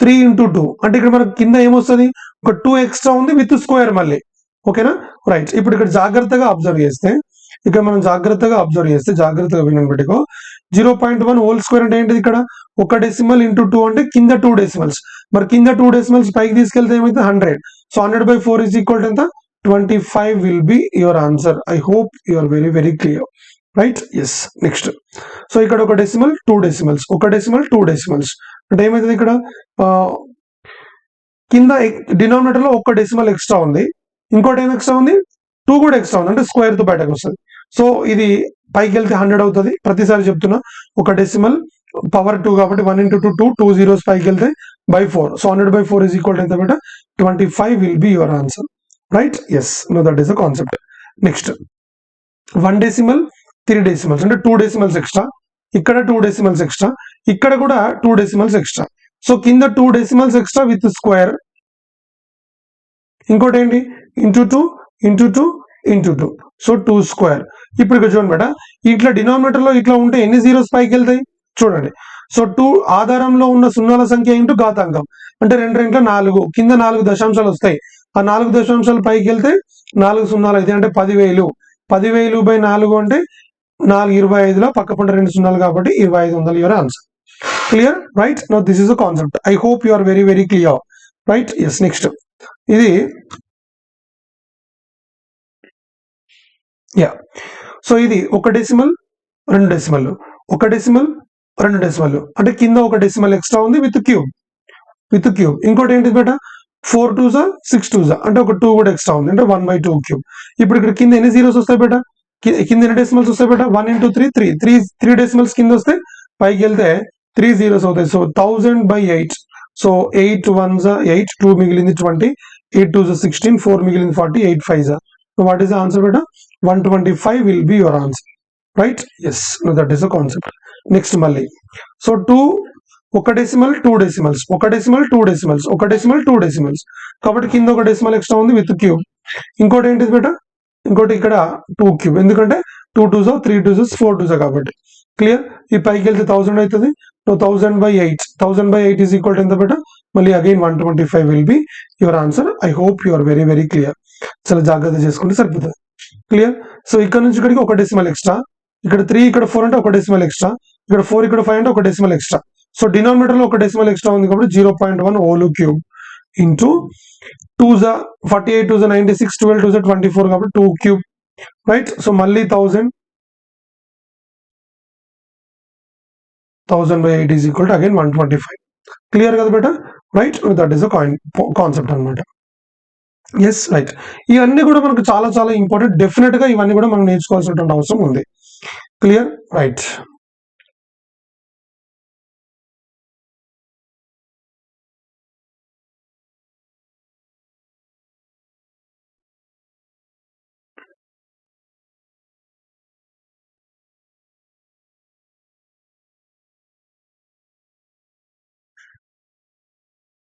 3 into 2, అంటే ఇక్కడ మనకు కింద ఏమొస్తుంది, ఒక 2 ఎక్స్ట్రా ఉంది విత్ స్క్వేర్ మళ్ళీ, ఓకేనా, రైట్. ఇప్పుడు ఇక్కడ జాగ్రత్తగా అబ్జర్వ్ చేస్తే, ఇక్కడ మనం జాగ్రత్తగా వినండి పెట్టుకో. 0.1 హోల్ స్క్వేర్ అంటే ఏంటిది, ఇక్కడ ఒక డెసిమల్ ఇంటూ 2 అంటే కింద 2 డెసిమల్స్, మరి కింద 2 డెసిమల్స్ పైకి తీసుకెళ్తే ఏమైతే 100. సో 100/4 ఈజ్ ఈక్వల్ టు ఎంత, 25 will be your answer. I hope you are very very clear, right. Yes. Next, so ఇక్కడ ఒక డెసిమల్ 2 డెసిమల్స్, ఒక డెసిమల్ 2 డెసిమల్స్ అంటే ఏమైతుంది, ఇక్కడ కింద డినామినేటర్ లో ఒక డెసిమల్ ఎక్స్ట్రా ఉంది, ఇంకోటి ఏం ఎక్స్ట్రా ఉంది, 2 కూడా ఎక్స్ట్రా ఉంది, అంటే స్క్వేర్ తో బయటకు వస్తుంది. సో ఇది పైకి వెళ్తే 100 అవుతుంది. ప్రతిసారి చెప్తున్నా, ఒక డెసిమల్ పవర్ 2 కాబట్టి 1 into 2 2 zeros పైకి వెళ్తే by4. So 100/4 is equal to ఎంత బేట, 25 will be your answer, right. Yes. No that is the concept. Next 1 decimal 3 decimals అంటే 2 డెసిమల్స్ ఎక్స్ట్రా, ఇక్కడ 2 డెసిమల్స్ ఎక్స్ట్రా, ఇక్కడ కూడా 2 డెసిమల్స్ ఎక్స్ట్రా. సో కింద 2 డెసిమల్స్ ఎక్స్ట్రా విత్ స్క్వేర్, ఇంకోటి ఏంటి into 2 into 2 into 2, so 2 square. ఇప్పుడు ఇక్కడ చూడండి బేట, ఇట్లా డినామినేటర్ లో ఇట్లా ఉంటే ఎన్ని జీరోస్ పైకి వెళ్తాయి చూడండి. సో 2 ఆధారంలో ఉన్న సున్నాల సంఖ్య ఇంటూ ఘాతాంకం, అంటే 2 2 4, కింద 4 దశాంశాలు వస్తాయి. ఆ 4 దశాంశాలు పైకి వెళ్తే 4 సున్నాలు అయితే, అంటే 10,000. 10,000/4 అంటే 4 25లో పక్క పంట 2 సున్నాలు కాబట్టి 2500 your answer. Clear, right. Now this is the concept. I hope you are very very clear, right. Yes. Next ఇది యా, సో ఇది ఒక డెసిమల్ 2 డెసిమల్, ఒక డెసిమల్ 2 డెసిమల్, అంటే కింద ఒక డెసిమల్ ఎక్స్ట్రా ఉంది విత్ క్యూబ్. ఇంకోటి ఏంటి బేట, 4 2s 6 2s, అంటే ఒక 2 కూడా ఎక్స్ట్రా ఉంది, అంటే 1/2 క్యూబ్. ఇప్పుడు ఇక్కడ కింద ఎన్ని జీరోస్ వస్తాయి బేట, కింద ఎన్ని డెసిమల్స్ వస్తాయి బేట, 1 into 3 3 డెసిమల్స్ కింద వస్తే పైకి వెళ్తే 3 zeros అవుతాయి. సో 1000/8. సో 8 1s 8, 2 మిగిలింది 20, 8 2s 16, 4 మిగిలింది 40, 8 5s. What is the answer బేట, 125 will be your answer, right. Yes. No that is the concept. Next మళ్ళీ, సో 2 ఒక డెసిమల్ 2 డెసిమల్స్, ఒక డెసిమల్ 2 డెసిమల్స్, ఒక డెసిమల్ 2 డెసిమల్స్, కాబట్టి కింద ఒక డెసిమల్ ఎక్స్ట్రా ఉంది విత్ క్యూబ్. ఇంకోటి ఏంటిది బేట, ఇంకోటి ఇక్కడ 2 క్యూబ్, ఎందుకంటే 2 2s 3 2s 4 2s కాబట్టి. క్లియర్. ఈ పైకి వెళ్తే 1000 అవుతుంది. 1000/8, 1000/8 ఈజ్ ఈక్వల్ టు ఎంత బేట, మళ్ళీ again 125 will be your answer. I hope you are very very clear. చాలా జాగ్రత్త చేసుకుంటే సరిపోతుంది. క్లియర్. సో ఇక్కడ నుంచి ఇక్కడికి ఒక డెసిమల్ ఎక్స్ట్రా, ఇక్కడ 3 ఇక్కడ 4 అంటే ఒక డెసిమల్ ఎక్స్ట్రా, ఇక్కడ 4 ఇక్కడ 5 అంటే ఒక డెసిమల్ ఎక్స్ట్రా. సో డినామినేటర్ లో ఒక డెసిమల్ ఎక్స్ట్రా ఉంది కాబట్టి 0.1 whole cube into 2s 48 2s 96, 12 2s 24 కాబట్టి 2 క్యూబ్, రైట్. సో మళ్ళీ 1000/8 is equal to again 125. Clear కదా బేట, right. That is the concept అనమాట. Yes, right. ఇవన్నీ కూడా మనకు చాలా చాలా ఇంపార్టెంట్. డెఫినెట్ గా ఇవన్నీ కూడా మనం నేర్చుకోవాల్సినటువంటి అవసరం ఉంది. Clear, right.